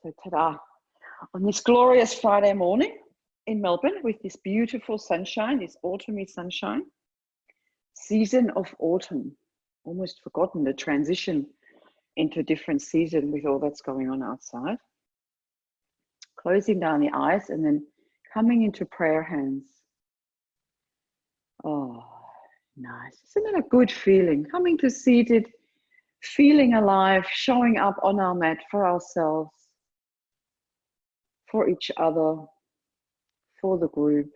So ta-da, on this glorious Friday morning in Melbourne with this beautiful sunshine, this autumny sunshine, season of autumn. Almost forgotten the transition into a different season with all that's going on outside. Closing down the eyes and then coming into prayer hands. Oh, nice. Isn't it a good feeling? Coming to seated, feeling alive, showing up on our mat for ourselves, for each other, for the group,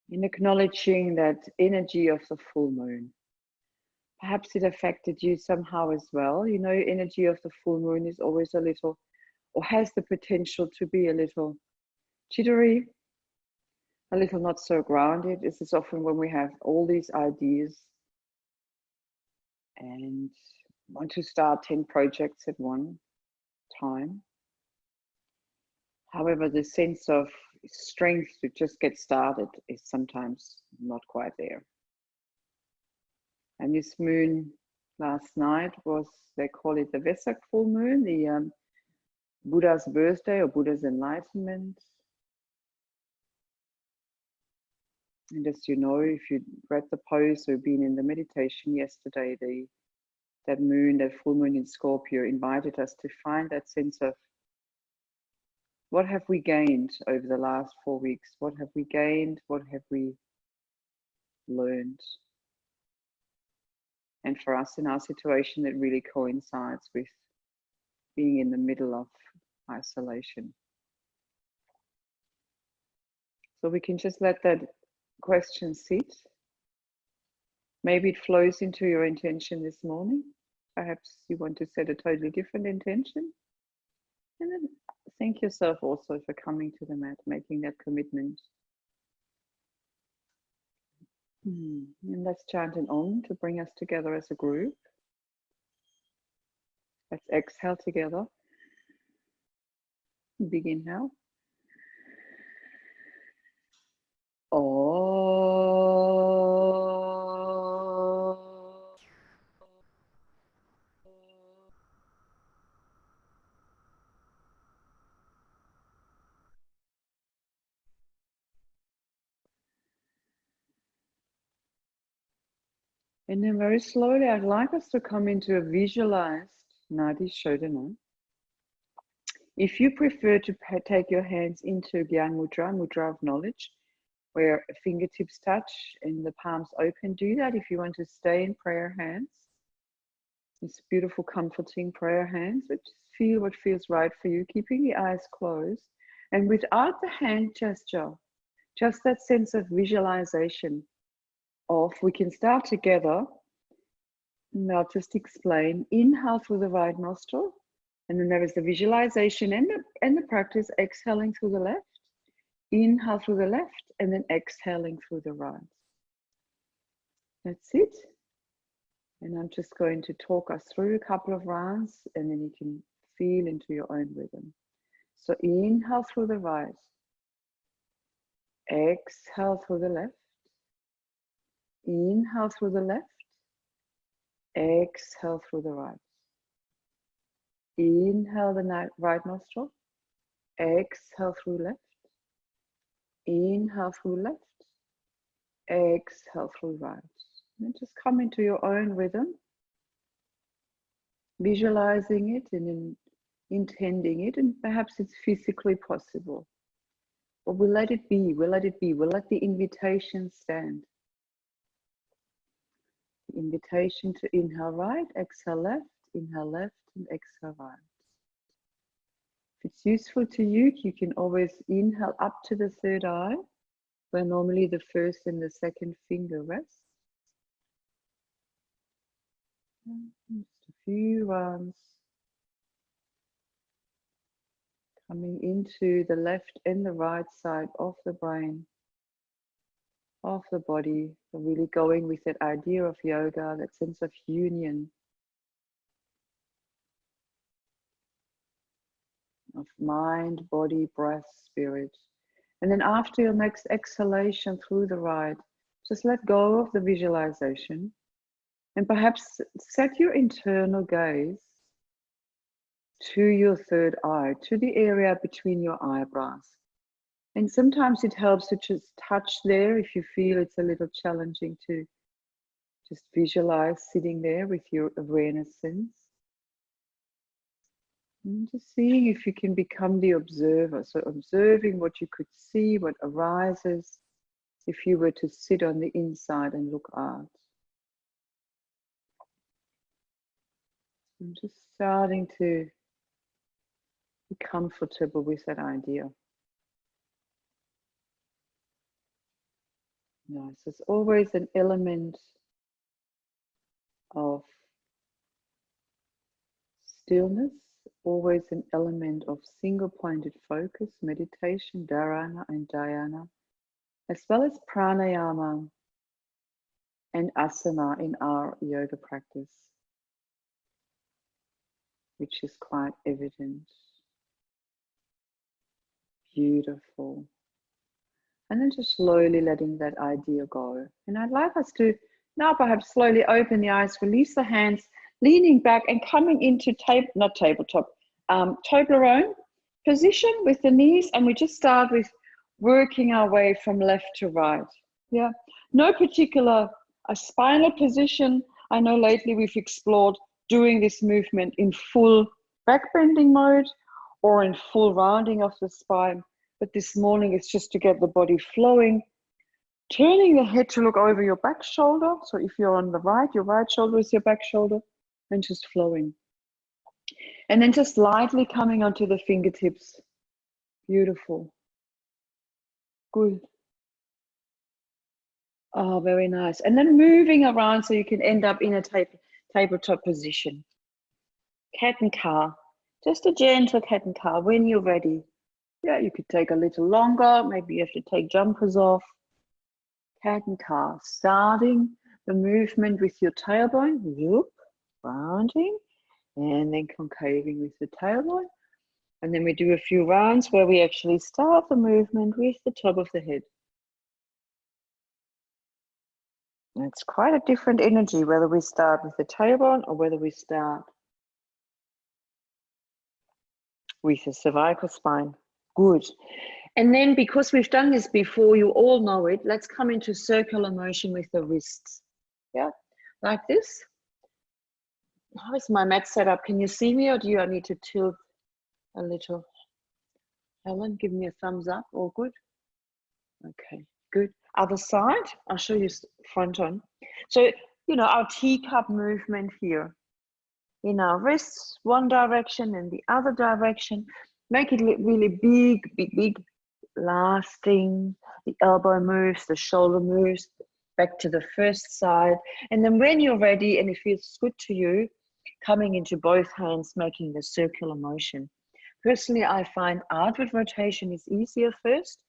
in acknowledging that energy of the full moon. Perhaps it affected you somehow as well. You know, energy of the full moon is always a little, or has the potential to be a little jittery, a little not so grounded. This is often when we have all these ideas and want to start 10 projects at one time. However, the sense of strength to just get started is sometimes not quite there. And this moon last night was, they call it the Vesak full moon, the Buddha's birthday or Buddha's enlightenment. And as you know, if you read the post or been in the meditation yesterday, that moon, that full moon in Scorpio invited us to find that sense of what have we gained over the last 4 weeks? What have we gained? What have we learned? And for us in our situation, it really coincides with being in the middle of isolation. So we can just let that question sit. Maybe it flows into your intention this morning. Perhaps you want to set a totally different intention. And then thank yourself also for coming to the mat, making that commitment. And let's chant an Om to bring us together as a group. Let's exhale together. Big inhale. And then very slowly, I'd like us to come into a visualized Nadi Shodhana. If you prefer to take your hands into Gyan Mudra, Mudra of knowledge, where fingertips touch and the palms open, do that. If you want to stay in prayer hands, this beautiful, comforting prayer hands, but just feel what feels right for you, keeping the eyes closed. And without the hand gesture, just that sense of visualization of, we can start together. And I'll just explain. Inhale through the right nostril, and then there is the visualization and the practice, exhaling through the left. Inhale through the left, and then exhaling through the right. That's it. And I'm just going to talk us through a couple of rounds, and then you can feel into your own rhythm. So inhale through the right. Exhale through the left. Inhale through the left. Exhale through the right. Inhale the right nostril. Exhale through left. Inhale through left. Exhale through right. And just come into your own rhythm. Visualizing it and then intending it. And perhaps it's physically possible. But we'll let it be. We'll let it be. We'll let the invitation stand. The invitation to inhale right, exhale left, and exhale right. If it's useful to you, you can always inhale up to the third eye, where normally the first and the second finger rest. Just a few rounds. Coming into the left and the right side of the brain, of the body, so really going with that idea of yoga, that sense of union, of mind, body, breath, spirit. And then after your next exhalation through the right, just let go of the visualization and perhaps set your internal gaze to your third eye, to the area between your eyebrows. And sometimes it helps to just touch there if you feel it's a little challenging to just visualize sitting there with your awareness sense. And just seeing if you can become the observer. So observing what you could see, what arises if you were to sit on the inside and look out. I'm just starting to be comfortable with that idea. Nice. There's always an element of stillness, always an element of single-pointed focus, meditation, dharana and dhyana, as well as pranayama and asana in our yoga practice, which is quite evident. Beautiful. And then just slowly letting that idea go. And I'd like us to now perhaps slowly open the eyes, release the hands, leaning back and coming into Toblerone position with the knees. And we just start with working our way from left to right. Yeah, no particular spinal position. I know lately we've explored doing this movement in full back bending mode or in full rounding of the spine. But this morning it's just to get the body flowing, turning the head to look over your back shoulder. So if you're on the right, your right shoulder is your back shoulder, and just flowing. And then just lightly coming onto the fingertips. Beautiful. Good. Oh, very nice. And then moving around so you can end up in a tabletop position. Cat and cow. Just a gentle cat and cow when you're ready. Yeah, you could take a little longer. Maybe you have to take jumpers off. Cat and cow. Starting the movement with your tailbone. Whoop, rounding. And then concaving with the tailbone. And then we do a few rounds where we actually start the movement with the top of the head. It's quite a different energy whether we start with the tailbone or whether we start with the cervical spine. Good. And then because we've done this before, you all know it, let's come into circular motion with the wrists. Yeah, like this. How is my mat set up? Can you see me or do I need to tilt a little? Helen, give me a thumbs up. All good? Okay, good. Other side, I'll show you front on. So, you know, our teacup movement here. In our wrists, one direction and the other direction. Make it really big, big, big, lasting. The elbow moves, the shoulder moves, back to the first side. And then when you're ready and it feels good to you, coming into both hands, making the circular motion. Personally, I find outward rotation is easier first,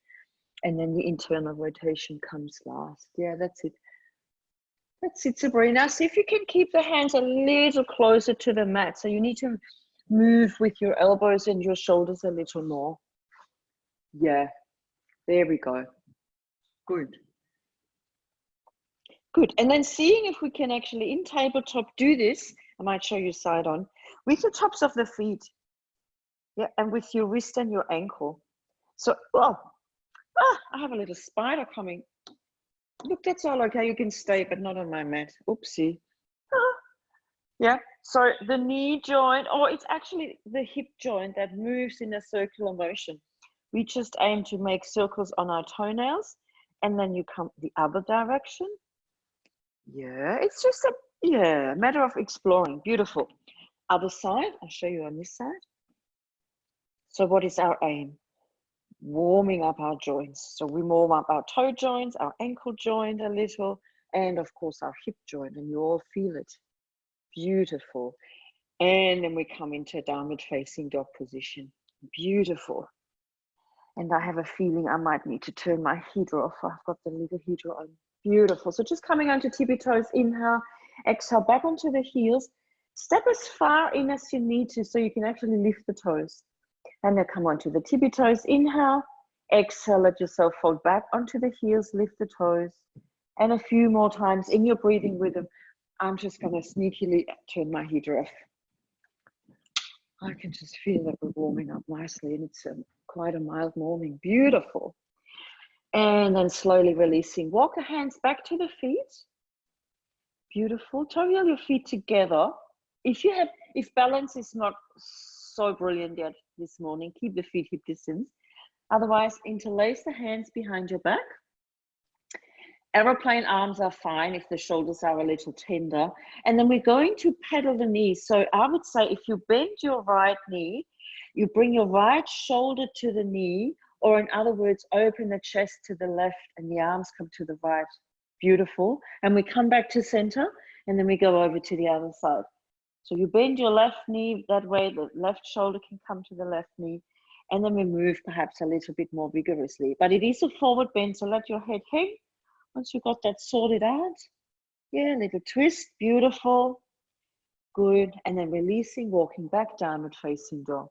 and then the internal rotation comes last. Yeah, that's it. That's it, Sabrina. See if you can keep the hands a little closer to the mat. So you need to move with your elbows and your shoulders a little more. Yeah, there we go. Good. Good. And then seeing if we can actually in tabletop do this, I might show you side on, with the tops of the feet. Yeah, and with your wrist and your ankle. So, I have a little spider coming. Look, that's all okay. You can stay, but not on my mat. Oopsie. Yeah, so the knee joint, or it's actually the hip joint that moves in a circular motion. We just aim to make circles on our toenails, and then you come the other direction. Yeah, it's just a matter of exploring. Beautiful. Other side, I'll show you on this side. So what is our aim? Warming up our joints. So we warm up our toe joints, our ankle joint a little, and of course our hip joint, and you all feel it. Beautiful. And then we come into a downward facing dog position. Beautiful. And I have a feeling I might need to turn my heater off. I've got the little heater on. Beautiful. So just coming onto tippy toes, inhale, exhale, back onto the heels. Step as far in as you need to so you can actually lift the toes. And then come onto the tippy toes, inhale, exhale, let yourself fold back onto the heels, lift the toes. And a few more times in your breathing rhythm, I'm just gonna sneakily turn my heater off. I can just feel that we're warming up nicely, and it's quite a mild morning. Beautiful. And then slowly releasing. Walk the hands back to the feet. Beautiful. Toe heel your feet together. If balance is not so brilliant yet this morning, keep the feet hip distance. Otherwise, interlace the hands behind your back. Aeroplane arms are fine if the shoulders are a little tender. And then we're going to pedal the knees. So I would say if you bend your right knee, you bring your right shoulder to the knee, or in other words, open the chest to the left and the arms come to the right. Beautiful. And we come back to center, and then we go over to the other side. So you bend your left knee that way, the left shoulder can come to the left knee, and then we move perhaps a little bit more vigorously. But it is a forward bend, so let your head hang. Once you got that sorted out, yeah, little twist, beautiful, good. And then releasing, walking back, downward facing dog.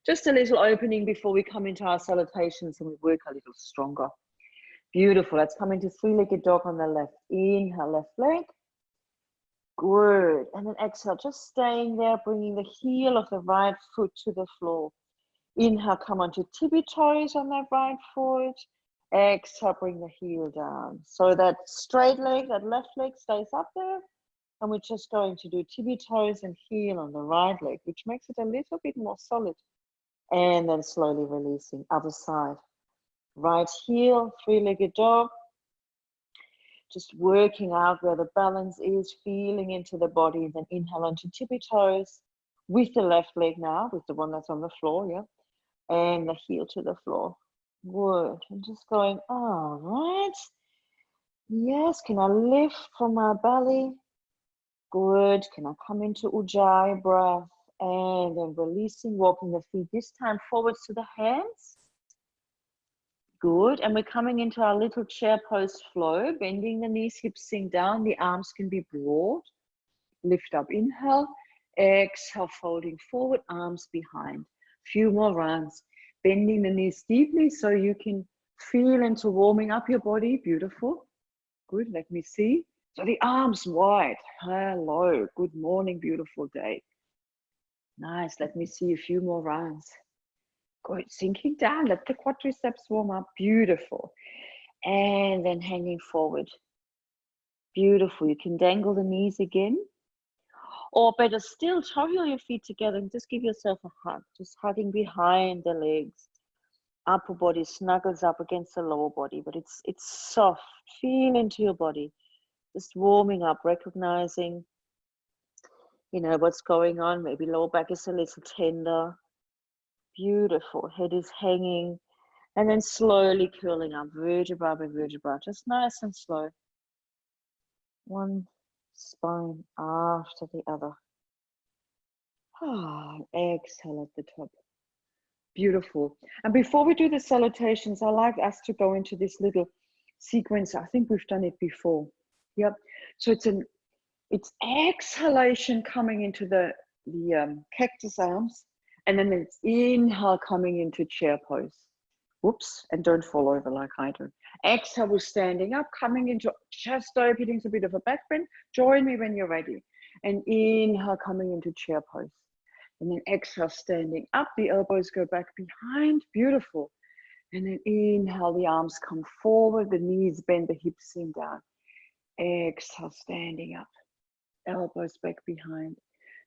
Just a little opening before we come into our salutations and we work a little stronger. Beautiful. Let's come into three-legged dog on the left. Inhale, left leg. Good. And then exhale, just staying there, bringing the heel of the right foot to the floor. Inhale, come onto tippy toes on that right foot. Exhale, bring the heel down. So that straight leg, that left leg stays up there. And we're just going to do tippy toes and heel on the right leg, which makes it a little bit more solid. And then slowly releasing, other side. Right heel, three-legged dog. Just working out where the balance is, feeling into the body. And then inhale onto tippy toes with the left leg now, with the one that's on the floor, yeah. And the heel to the floor. Good. And just going, all right. Yes, can I lift from my belly? Good. Can I come into Ujjayi breath? And then releasing, walking the feet this time forwards to the hands. Good. And we're coming into our little chair pose flow, bending the knees, hips sink down. The arms can be broad. Lift up, inhale. Exhale, folding forward, arms behind. Few more rounds. Bending the knees deeply so you can feel into warming up your body. Beautiful. Good. Let me see. So the arms wide. Hello. Good morning. Beautiful day. Nice. Let me see a few more rounds. Good. Sinking down. Let the quadriceps warm up. Beautiful. And then hanging forward. Beautiful. You can dangle the knees again. Or better still, toe heel your feet together and just give yourself a hug. Just hugging behind the legs. Upper body snuggles up against the lower body, but it's soft. Feel into your body. Just warming up, recognizing, you know, what's going on. Maybe lower back is a little tender. Beautiful. Head is hanging. And then slowly curling up, vertebra by vertebra. Just nice and slow. One spine after the other. Exhale at the top. Beautiful. And before we do the salutations, I like us to go into this little sequence. I think we've done it before. Yep. So it's exhalation coming into the cactus arms, and then it's inhale coming into chair pose. Whoops, and don't fall over like I do. Exhale, we're standing up, coming into chest opening, a bit of a back bend. Join me when you're ready. And inhale, coming into chair pose. And then exhale, standing up, the elbows go back behind. Beautiful. And then inhale, the arms come forward, the knees bend, the hips sink down. Exhale, standing up, elbows back behind.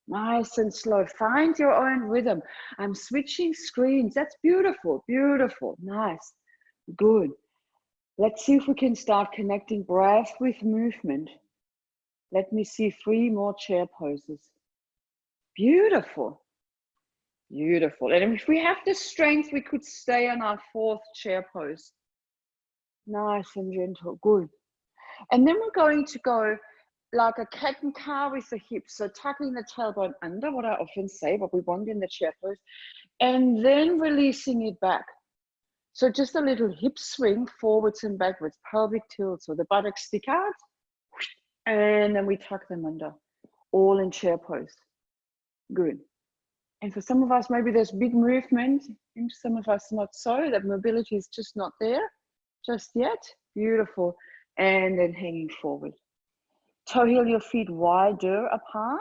Nice and slow. Find your own rhythm. I'm switching screens. That's beautiful, beautiful. Nice, good. Let's see if we can start connecting breath with movement. Let me see 3 more chair poses. Beautiful, beautiful. And if we have the strength, we could stay on our 4th chair pose. Nice and gentle, good. And then we're going to go like a cat and cow with the hips. So tucking the tailbone under, what I often say, what we want in the chair pose, and then releasing it back. So just a little hip swing forwards and backwards, pelvic tilt. So the buttocks stick out, and then we tuck them under, all in chair pose. Good. And for some of us, maybe there's big movement, and some of us not so. That mobility is just not there just yet. Beautiful. And then hanging forward. Toe heel your feet wider apart.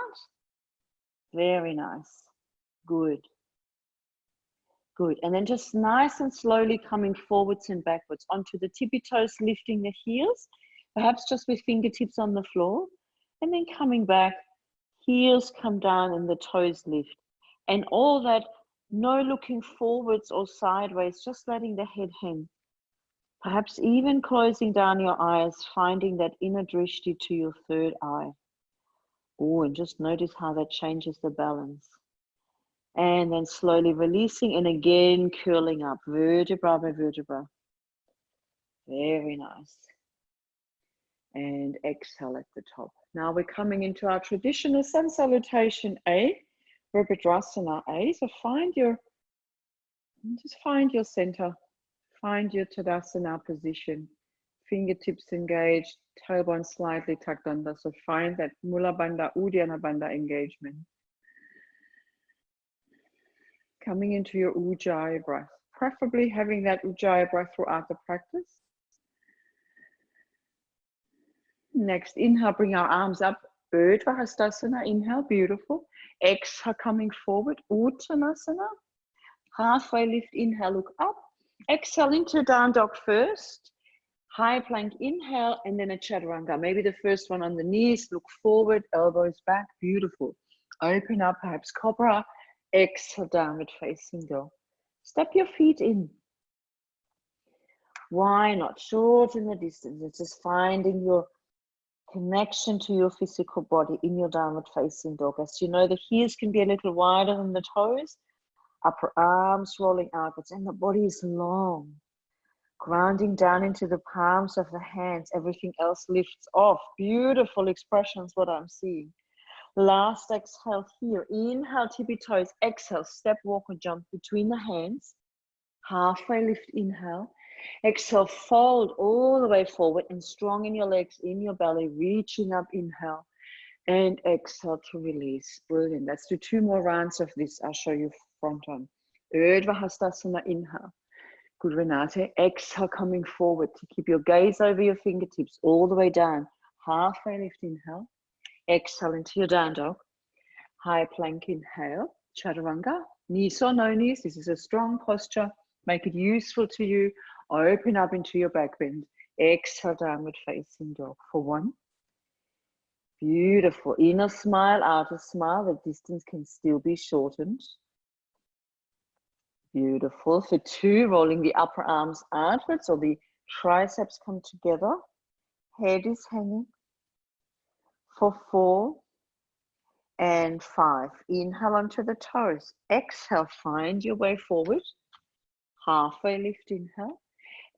Very nice. Good. Good. And then just nice and slowly coming forwards and backwards onto the tippy toes, lifting the heels, perhaps just with fingertips on the floor, and then coming back, heels come down and the toes lift. And all that, no looking forwards or sideways, just letting the head hang. Perhaps even closing down your eyes, finding that inner drishti to your third eye. Oh, and just notice how that changes the balance. And then slowly releasing and again curling up, vertebra by vertebra. Very nice. And exhale at the top. Now we're coming into our traditional sun salutation A, Virabhadrasana A. So just find your center, find your Tadasana position. Fingertips engaged, tailbone slightly tucked under. So find that Mula Bandha, Uddiyana Bandha engagement. Coming into your Ujjayi breath, preferably having that Ujjayi breath throughout the practice. Next, inhale, bring our arms up, Urdhva Hastasana, inhale, beautiful. Exhale, coming forward, Uttanasana. Halfway lift, inhale, look up. Exhale into down dog first. High plank, inhale, and then a chaturanga. Maybe the first one on the knees, look forward, elbows back, beautiful. Open up, perhaps cobra. Exhale, downward facing dog. Step your feet in. Why not? Shorten the distance. It's just finding your connection to your physical body in your downward facing dog. As you know, the heels can be a little wider than the toes. Upper arms rolling outwards, and the body is long. Grounding down into the palms of the hands. Everything else lifts off. Beautiful expressions, what I'm seeing. Last exhale here. Inhale, tippy toes. Exhale, step, walk, or jump between the hands. Halfway lift, inhale. Exhale, fold all the way forward and strong in your legs, in your belly, reaching up, inhale. And exhale to release. Brilliant. Let's do 2 more rounds of this. I'll show you front on. Urdhva Hastasana, inhale. Good, Renate. Exhale, coming forward to keep your gaze over your fingertips all the way down. Halfway lift, inhale. Exhale into your down dog. High plank, inhale. Chaturanga. Knees or no knees. This is a strong posture. Make it useful to you. Open up into your back bend. Exhale, downward facing dog for 1. Beautiful. Inner smile, outer smile. The distance can still be shortened. Beautiful. For 2, rolling the upper arms outwards, or the triceps come together. Head is hanging. For 4 and 5. Inhale onto the toes. Exhale, find your way forward. Halfway lift, inhale.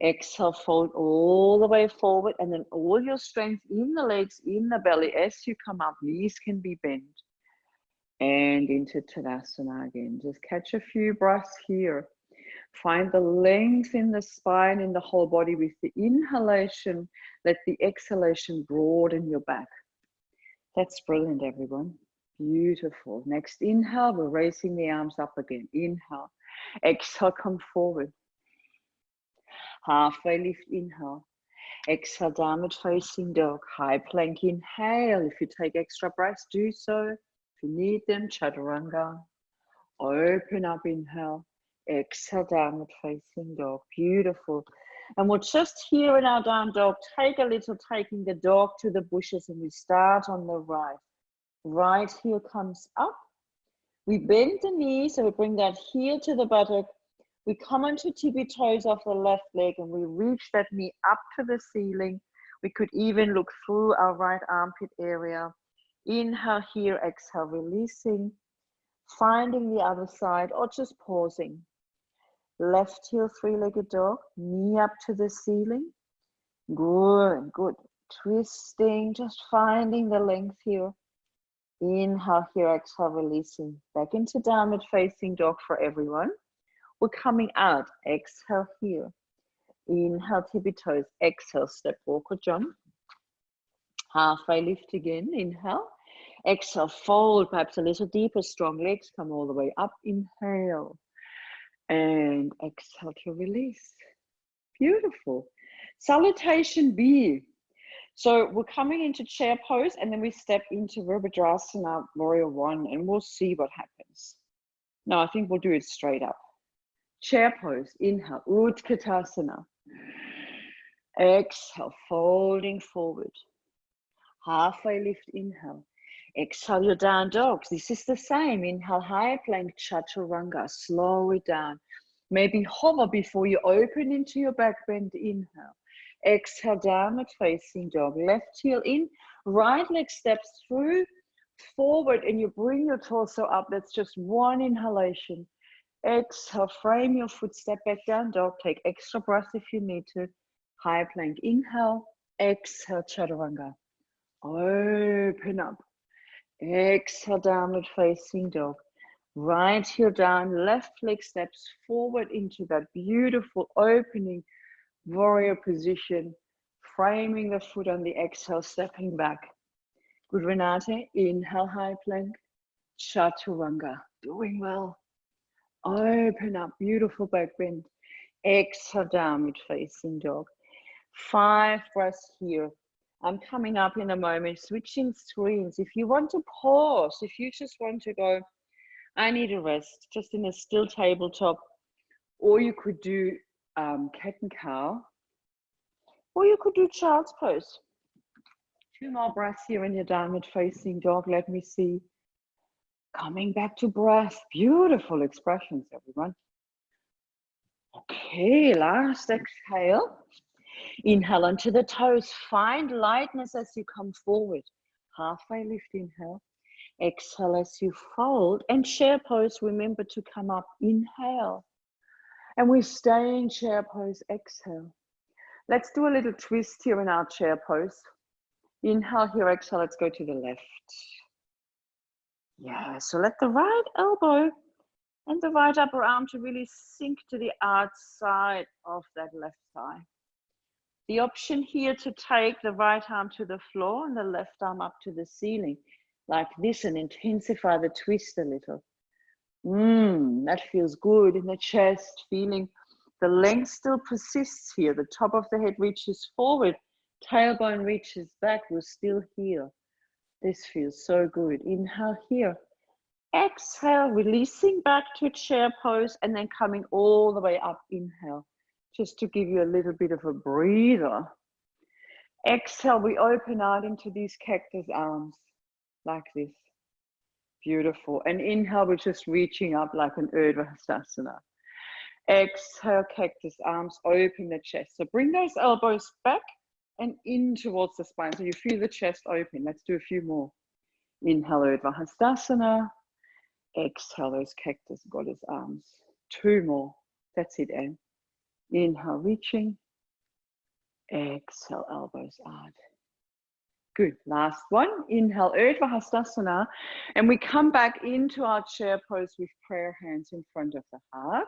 Exhale, fold all the way forward, and then all your strength in the legs, in the belly. As you come up, knees can be bent. And into Tadasana again. Just catch a few breaths here. Find the length in the spine, in the whole body with the inhalation. Let the exhalation broaden your back. That's brilliant, everyone. Beautiful. Next inhale, we're raising the arms up again. Inhale. Exhale, come forward. Halfway lift, inhale. Exhale, downward facing dog. High plank, inhale. If you take extra breaths, do so. If you need them, chaturanga. Open up, inhale. Exhale, downward facing dog. Beautiful. And we're just here in our down dog. Take a little, taking the dog to the bushes, and we start on the right. Right heel comes up. We bend the knee, so we bring that heel to the buttock. We come onto tippy toes off the left leg, and we reach that knee up to the ceiling. We could even look through our right armpit area. Inhale here, exhale, releasing. Finding the other side, or just pausing. Left heel, 3-legged dog, knee up to the ceiling. Good, good. Twisting, just finding the length here. Inhale here, exhale, releasing. Back into downward facing dog for everyone. We're coming out. Exhale here. Inhale, tippy toes. Exhale, step, walk or jump. Halfway lift again. Inhale. Exhale, fold, perhaps a little deeper. Strong legs come all the way up. Inhale. And exhale to release. Beautiful. Salutation B. So we're coming into chair pose, and then we step into Virabhadrasana, Warrior 1, and we'll see what happens. No, I think we'll do it straight up. Chair pose, inhale, Utkatasana. Exhale, folding forward. Halfway lift, inhale. Exhale your down dogs. This is the same. Inhale, high plank, chaturanga. Slow it down. Maybe hover before you open into your back bend. Inhale. Exhale, downward facing dog. Left heel in, right leg steps through, forward, and you bring your torso up. That's just one inhalation. Exhale, frame your foot, step back down dog. Take extra breath if you need to. High plank, inhale. Exhale, chaturanga. Open up. Exhale, downward facing dog. Right heel down, left leg steps forward into that beautiful opening warrior position. Framing the foot on the exhale, stepping back. Good, Renate. Inhale, high plank. Chaturanga. Doing well. Open up. Beautiful back bend. Exhale, downward facing dog. 5 breaths here. I'm coming up in a moment, switching screens. If you want to pause, if you just want to go, I need a rest, just in a still tabletop, or you could do cat and cow, or you could do child's pose. 2 more breaths here in your downward facing dog. Let me see. Coming back to breath. Beautiful expressions, everyone. Okay, last exhale. Inhale onto the toes. Find lightness as you come forward. Halfway lift, inhale. Exhale as you fold. And chair pose, remember to come up. Inhale. And we stay in chair pose. Exhale. Let's do a little twist here in our chair pose. Inhale here, exhale. Let's go to the left. Yeah, so let the right elbow and the right upper arm to really sink to the outside of that left thigh. The option here to take the right arm to the floor and the left arm up to the ceiling, like this, and intensify the twist a little. That feels good in the chest, feeling the length still persists here. The top of the head reaches forward, tailbone reaches back, we're still here. This feels so good. Inhale here. Exhale, releasing back to chair pose and then coming all the way up. Inhale, just to give you a little bit of a breather. Exhale, we open out into these cactus arms like this. Beautiful. And inhale, we're just reaching up like an urdhva. Exhale, cactus arms, open the chest. So bring those elbows back and in towards the spine. So you feel the chest open. Let's do a few more. Inhale, urdhva. Exhale, those cactus goddess arms. 2 more. That's it, Anne. Inhale, reaching. Exhale, elbows out. Good. Last one. Inhale, urdhva. And we come back into our chair pose with prayer hands in front of the heart.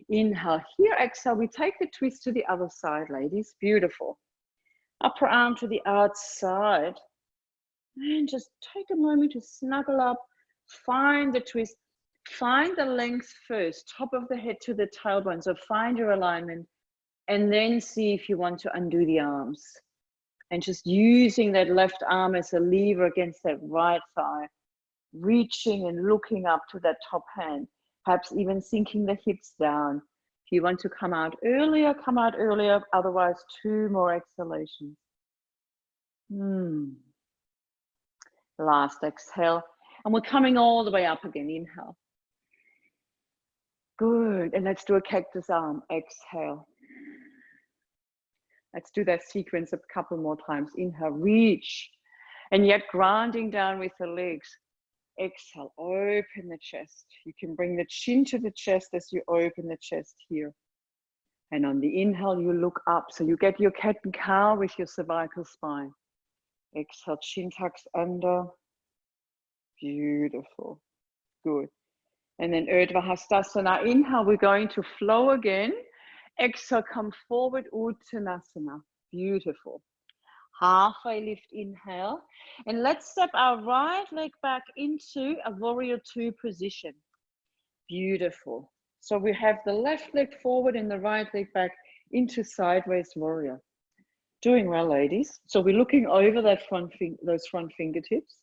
Inhale here. Exhale, we take the twist to the other side, ladies. Beautiful. Upper arm to the outside. And just take a moment to snuggle up. Find the twist. Find the length first. Top of the head to the tailbone. So find your alignment. And then see if you want to undo the arms. And just using that left arm as a lever against that right thigh. Reaching and looking up to that top hand. Perhaps even sinking the hips down. If you want to come out earlier, come out earlier. Otherwise, 2 more exhalations. Last exhale. And we're coming all the way up again. Inhale. Good. And let's do a cactus arm. Exhale. Let's do that sequence a couple more times. Inhale, reach. And yet grounding down with the legs. Exhale, open the chest. You can bring the chin to the chest as you open the chest here. And on the inhale, you look up. So you get your cat and cow with your cervical spine. Exhale, chin tucks under. Beautiful. Good. And then urdhva. Inhale, we're going to flow again. Exhale, come forward, Uttanasana. Beautiful. Halfway lift, inhale. And let's step our right leg back into a warrior 2 position. Beautiful. So we have the left leg forward and the right leg back into sideways warrior. Doing well, ladies. So we're looking over that those front fingertips,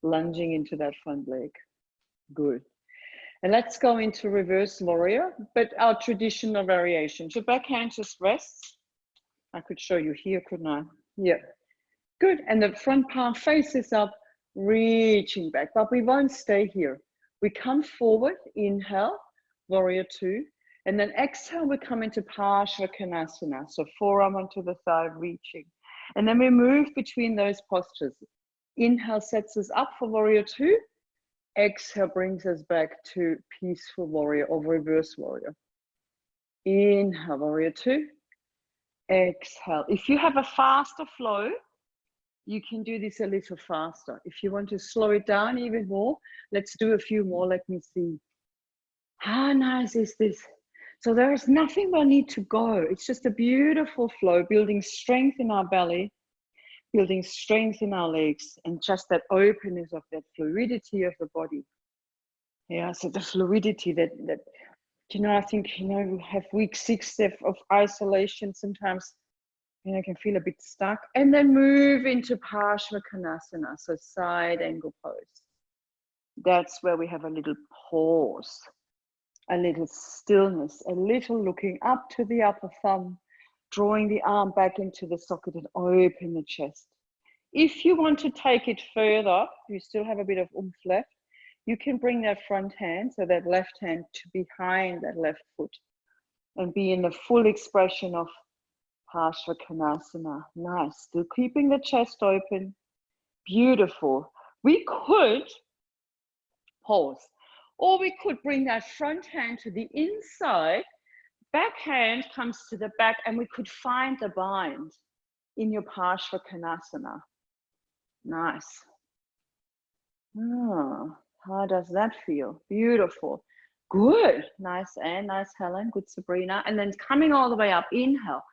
lunging into that front leg. Good. And let's go into reverse warrior, but our traditional variation. So backhand just rests. I could show you here, couldn't I? Yeah, good. And the front palm faces up, reaching back, but we won't stay here. We come forward, inhale, warrior two, and then exhale, we come into Parsvakonasana. So forearm onto the thigh, reaching. And then we move between those postures. Inhale sets us up for warrior two. Exhale brings us back to peaceful warrior or reverse warrior. Inhale, warrior two. Exhale. If you have a faster flow, you can do this a little faster. If you want to slow it down even more, let's do a few more. Let me see. How nice is this? So there is nothing we need to go. It's just a beautiful flow, building strength in our belly, building strength in our legs, and just that openness of that fluidity of the body. Yeah, so the fluidity that you know, I think, you know, we have week 6 of isolation sometimes, you know, can feel a bit stuck. And then move into Parsvakonasana, so side angle pose. That's where we have a little pause, a little stillness, a little looking up to the upper thumb, drawing the arm back into the socket and open the chest. If you want to take it further, you still have a bit of oomph left, you can bring that front hand, so that left hand, to behind that left foot and be in the full expression of Parsvakonasana. Nice. Still keeping the chest open. Beautiful. We could pause, or we could bring that front hand to the inside, back hand comes to the back, and we could find the bind in your Parsvakonasana. Nice. Oh, how does that feel? Beautiful. Good. Nice, Anne. Nice, Helen. Good, Sabrina. And then coming all the way up. Inhale.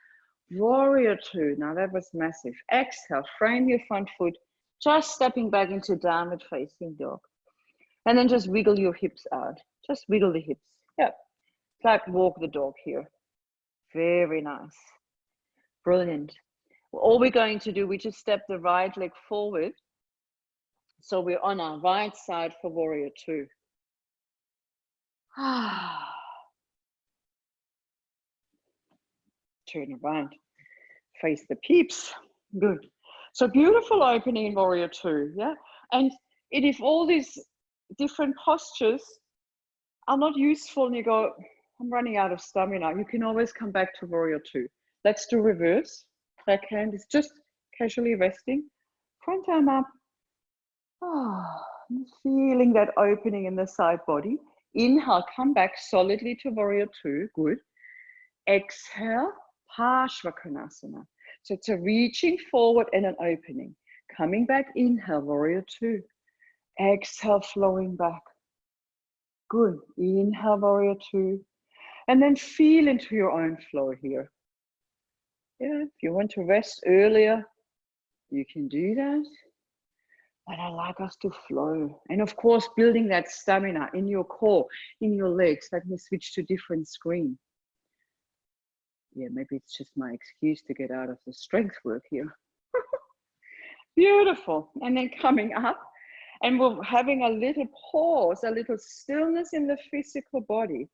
Warrior two. Now that was massive. Exhale. Frame your front foot. Just stepping back into downward facing dog. And then just wiggle your hips out. Just wiggle the hips. Yep. It's like walk the dog here. Very nice. Brilliant. All we're going to do, we just step the right leg forward. So we're on our right side for warrior two. Turn around. Face the peeps. Good. So beautiful opening in warrior two. Yeah. And if all these different postures are not useful and you go, I'm running out of stamina, you can always come back to warrior two. Let's do reverse. Backhand is just casually resting. Front arm up. Feeling that opening in the side body. Inhale, come back solidly to warrior two. Good. Exhale, Parsvakonasana. So it's a reaching forward and an opening. Coming back, inhale, warrior two. Exhale, flowing back. Good. Inhale, warrior two. And then feel into your own flow here. Yeah, if you want to rest earlier, you can do that. But I like us to flow. And of course, building that stamina in your core, in your legs. Let me switch to different screen. Yeah, maybe it's just my excuse to get out of the strength work here. Beautiful. And then coming up, and we're having a little pause, a little stillness in the physical body.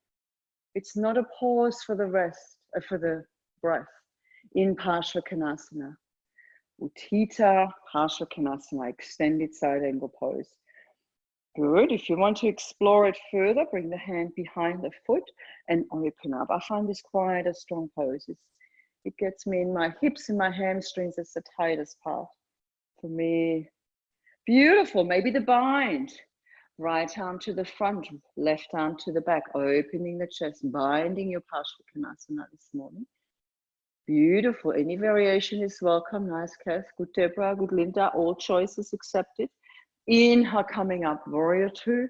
It's not a pause for the rest, for the breath in Parsvakonasana. Utthita Parsvakonasana, extended side angle pose. Good. If you want to explore it further, bring the hand behind the foot and open up. I find this quite a strong pose. It gets me in my hips and my hamstrings. It's the tightest part for me. Beautiful. Maybe the bind. Right arm to the front, left arm to the back, opening the chest, binding your Parsvakonasana this morning. Beautiful. Any variation is welcome. Nice, Kath. Good, Deborah. Good, Linda. All choices accepted. Inhale, coming up, warrior two.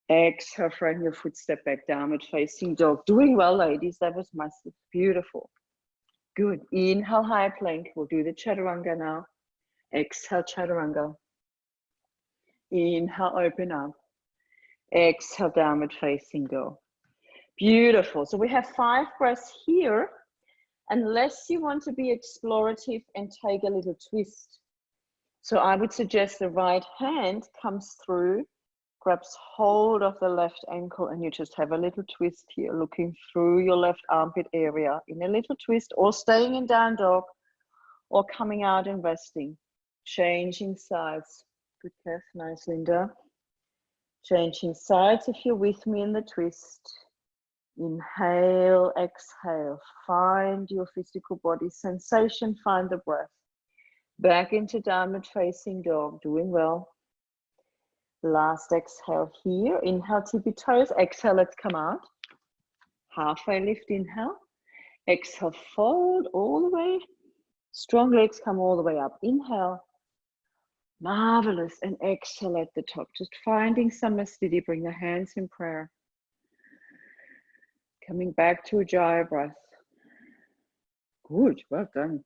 Exhale, frame your foot, step back, downward facing dog. Doing well, ladies. That was massive. Beautiful. Good. Inhale, high plank. We'll do the chaturanga now. Exhale, chaturanga. Inhale, open up. Exhale, downward facing dog. Beautiful. So we have 5 breaths here. Unless you want to be explorative and take a little twist. So I would suggest the right hand comes through grabs hold of the left ankle, and you just have a little twist here, looking through your left armpit area in a little twist, or staying in down dog, or coming out and resting. Changing sides. Good, Kath. Nice, Linda. Changing sides if you're with me in the twist. Inhale, exhale. Find your physical body sensation, find the breath. Back into downward facing dog, doing well. Last exhale here. Inhale, tippy toes. Exhale, let's come out. Halfway lift, inhale. Exhale, fold all the way. Strong legs come all the way up. Inhale. Marvelous. And exhale at the top. Just finding some steady. Bring the hands in prayer. Coming back to Ujjayi breath. Good. Well done.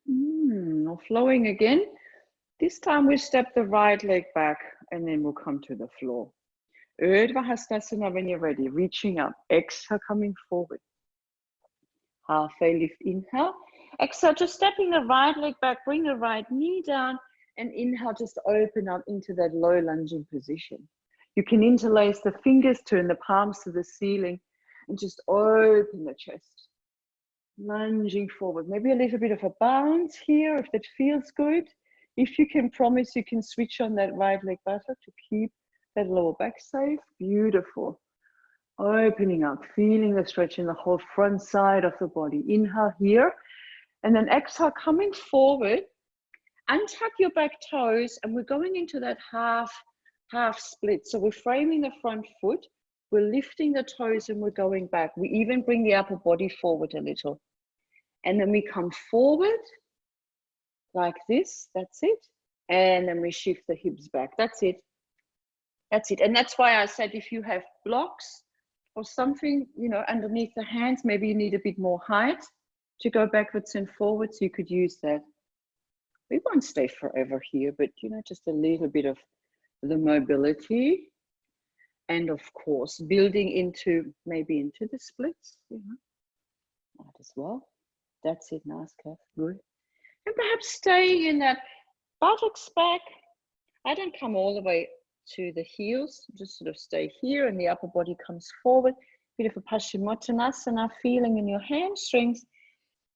Now flowing again. This time we step the right leg back and then we'll come to the floor. Urdhva Hastasana when you're ready. Reaching up. Exhale, coming forward. Halfway lift, inhale. Exhale, just stepping the right leg back. Bring the right knee down. And inhale, just open up into that low lunging position. You can interlace the fingers, turn the palms to the ceiling, and just open the chest. Lunging forward. Maybe a little bit of a bounce here if that feels good. If you can promise, you can switch on that right leg buttock to keep that lower back safe. Beautiful. Opening up, feeling the stretch in the whole front side of the body. Inhale here, and then exhale, coming forward. Untuck your back toes, and we're going into that half split. So we're framing the front foot, we're lifting the toes, and we're going back. We even bring the upper body forward a little. And then we come forward like this, that's it. And then we shift the hips back, that's it. That's it. And that's why I said if you have blocks or something, you know, underneath the hands, maybe you need a bit more height to go backwards and forwards, you could use that. We won't stay forever here, but, you know, just a little bit of the mobility. And of course, building into, maybe into the splits, you know, that as well. That's it, nice, Kath, good. And perhaps staying in that buttocks back. I don't come all the way to the heels, just sort of stay here and the upper body comes forward. Bit of a Paschimottanasana, feeling in your hamstrings.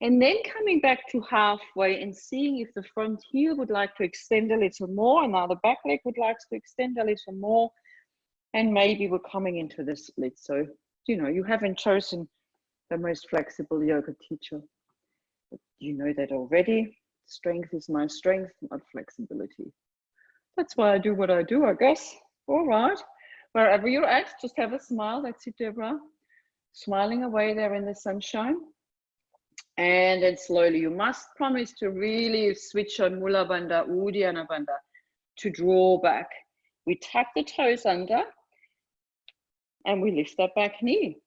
And then coming back to halfway and seeing if the front heel would like to extend a little more, and now the back leg would like to extend a little more. And maybe we're coming into the split. So, you know, you haven't chosen the most flexible yoga teacher. But you know that already. Strength is my strength, not flexibility. That's why I do what I do, I guess. All right. Wherever you're at, just have a smile. That's it, Deborah. Smiling away there in the sunshine. And then slowly, you must promise to really switch on Mula Bandha, Uddiyana Bandha, to draw back. We tuck the toes under and we lift that back knee.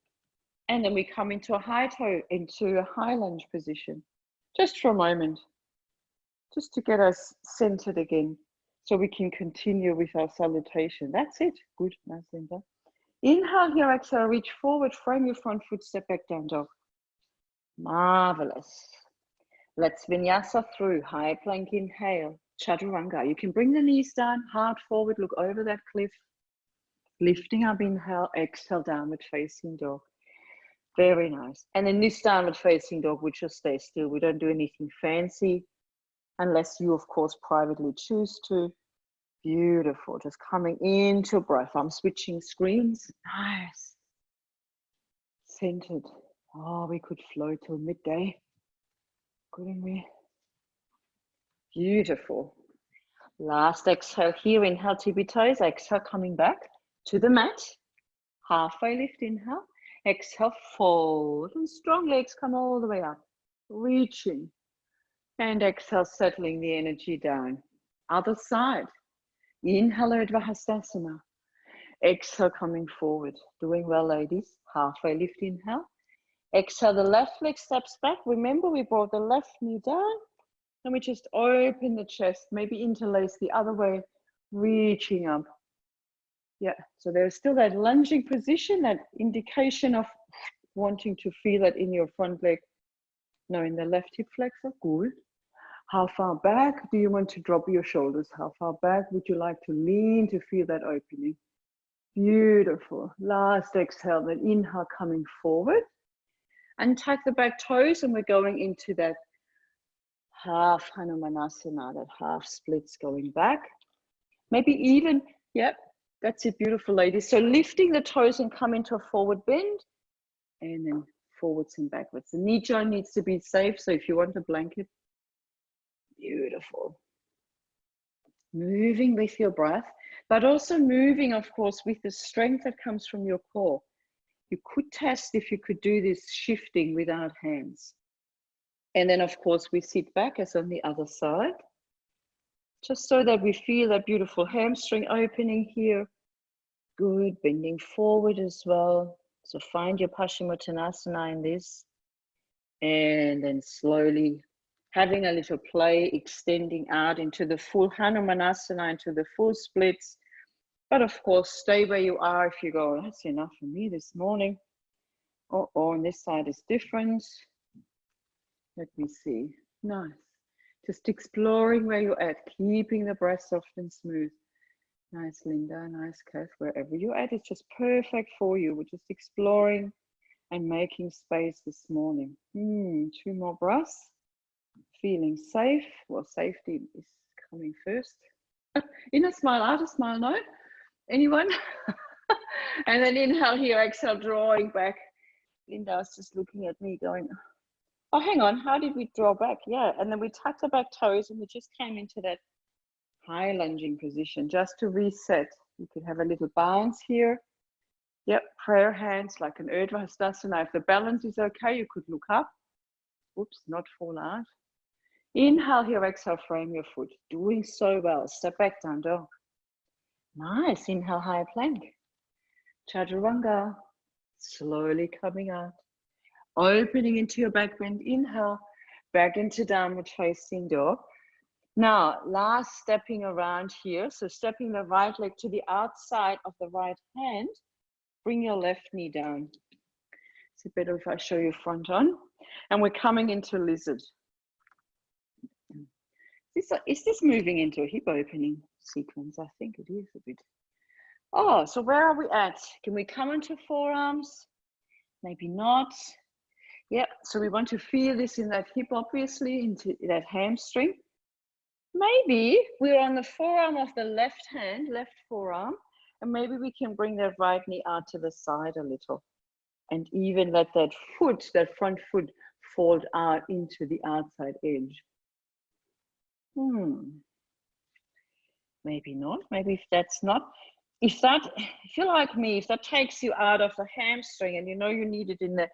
And then we come into a high toe, into a high lunge position. Just for a moment, just to get us centered again, so we can continue with our salutation. That's it. Good, nice, Linda. Inhale here, exhale, reach forward, frame your front foot, step back, down dog. Marvelous. Let's vinyasa through. High plank, inhale. Chaturanga. You can bring the knees down, heart forward, look over that cliff. Lifting up, inhale, exhale, downward facing dog. Very nice. And in this downward facing dog, we just stay still. We don't do anything fancy unless you, of course, privately choose to. Beautiful. Just coming into breath. I'm switching screens. Nice. Centered. Oh, we could flow till midday, couldn't we? Beautiful. Last exhale here. Inhale, tippy toes. Exhale, coming back to the mat. Halfway lift, inhale. Exhale, fold. And strong legs come all the way up. Reaching. And exhale, settling the energy down. Other side. Inhale, Urdhva Hastasana. Exhale, coming forward. Doing well, ladies. Halfway lift, inhale. Exhale, the left leg steps back. Remember, we brought the left knee down. And we just open the chest. Maybe interlace the other way. Reaching up. Yeah, so there's still that lunging position, that indication of wanting to feel it in your front leg. No, in the left hip flexor. Good. How far back do you want to drop your shoulders? How far back would you like to lean to feel that opening? Beautiful. Last exhale, then inhale, coming forward. And tuck the back toes, and we're going into that half Hanumanasana, that half splits going back. Maybe even, yep, that's it, beautiful ladies. So lifting the toes and come into a forward bend, and then forwards and backwards. The knee joint needs to be safe, so if you want a blanket, beautiful. Moving with your breath, but also moving, of course, with the strength that comes from your core. You could test if you could do this shifting without hands. And then, of course, we sit back as on the other side, just so that we feel that beautiful hamstring opening here. Good, bending forward as well. So find your Paschimottanasana in this. And then slowly having a little play, extending out into the full Hanumanasana, into the full splits. But of course, stay where you are. If you go, that's enough for me this morning. Oh, on this side is different. Let me see. Nice. Just exploring where you're at, keeping the breath soft and smooth. Nice, Linda. Nice, Kath. Wherever you're at, it's just perfect for you. We're just exploring and making space this morning. 2 more breaths. Feeling safe. Well, safety is coming first. Inner smile, outer smile, no? Anyone? And then inhale here, exhale, drawing back. Linda was just looking at me going, oh, hang on, how did we draw back? Yeah, and then we tucked the back toes and we just came into that high lunging position just to reset. You could have a little bounce here. Yep, prayer hands like an urdhva. If the balance is okay, you could look up. Oops, not fall out. Inhale here, exhale, frame your foot. Doing so well. Step back, down dog. Nice, inhale, high plank. Chaturanga, slowly coming out. Opening into your back bend, inhale, back into downward facing dog. Now, last stepping around here. So stepping the right leg to the outside of the right hand. Bring your left knee down. Is it better if I show you front on? And we're coming into lizard. Is this moving into a hip opening sequence? I think it is a bit. Oh, so where are we at? Can we come into forearms? Maybe not. Yep, so we want to feel this in that hip, obviously, into that hamstring. Maybe we're on the forearm of the left hand, left forearm, and maybe we can bring that right knee out to the side a little. And even let that foot, that front foot, fold out into the outside edge. Maybe not. Maybe if that's not, if you're like me, if that takes you out of the hamstring and you know you need it in the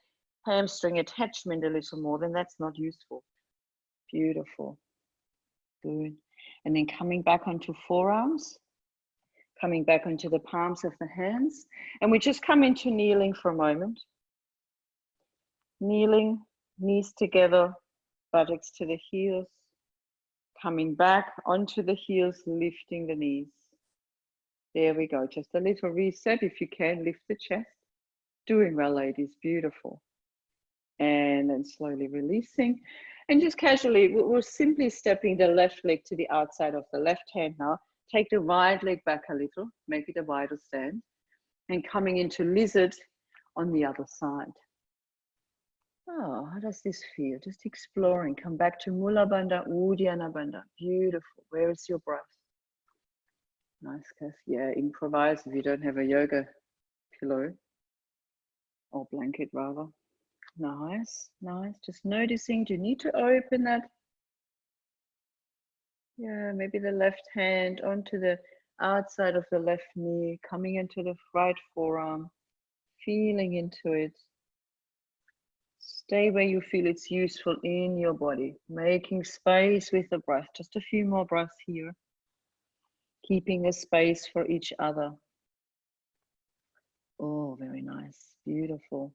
hamstring attachment a little more, then that's not useful. Beautiful. Good. And then coming back onto forearms, coming back onto the palms of the hands. And we just come into kneeling for a moment. Kneeling, knees together, buttocks to the heels. Coming back onto the heels, lifting the knees. There we go. Just a little reset. If you can, lift the chest. Doing well, ladies. Beautiful. And then slowly releasing. And just casually, we're simply stepping the left leg to the outside of the left hand now. Take the right leg back a little. Make it a wider stand. And coming into lizard on the other side. Oh, how does this feel? Just exploring. Come back to Mula Bandha, Uddiyana Bandha. Beautiful. Where is your breath? Nice, Kath. Yeah, improvise if you don't have a yoga pillow or blanket rather. Nice, nice. Just noticing, do you need to open that? Yeah, maybe the left hand onto the outside of the left knee, coming into the right forearm, feeling into it. Stay where you feel it's useful in your body, making space with the breath. Just a few more breaths here. Keeping the space for each other. Oh, very nice. Beautiful.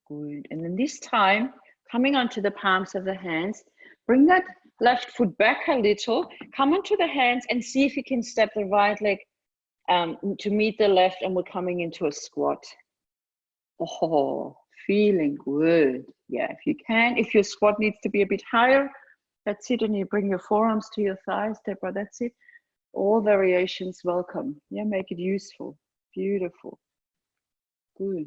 Good. And then this time, coming onto the palms of the hands, bring that left foot back a little, come onto the hands and see if you can step the right leg to meet the left, and we're coming into a squat. Oh, feeling good. Yeah, if you can. If your squat needs to be a bit higher, that's it. And you bring your forearms to your thighs, Deborah, that's it. All variations welcome. Yeah, make it useful. Beautiful. Good.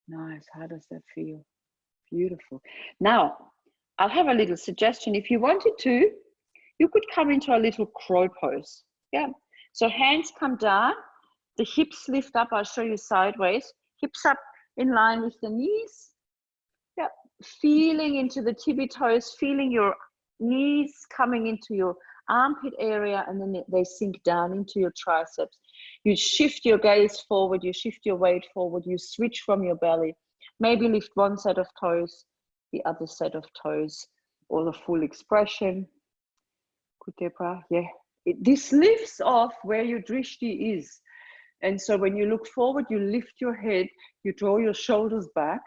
Nice. How does that feel? Beautiful. Now, I'll have a little suggestion. If you wanted to, you could come into a little crow pose. Yeah. So hands come down, the hips lift up. I'll show you sideways. Hips up in line with the knees. Yeah. Feeling into the tippy toes, feeling your knees coming into your armpit area, and then they sink down into your triceps. You shift your gaze forward, you shift your weight forward, you switch from your belly. Maybe lift one set of toes, the other set of toes, or the full expression. Good, Deborah. Yeah. This lifts off where your drishti is. And so when you look forward, you lift your head, you draw your shoulders back.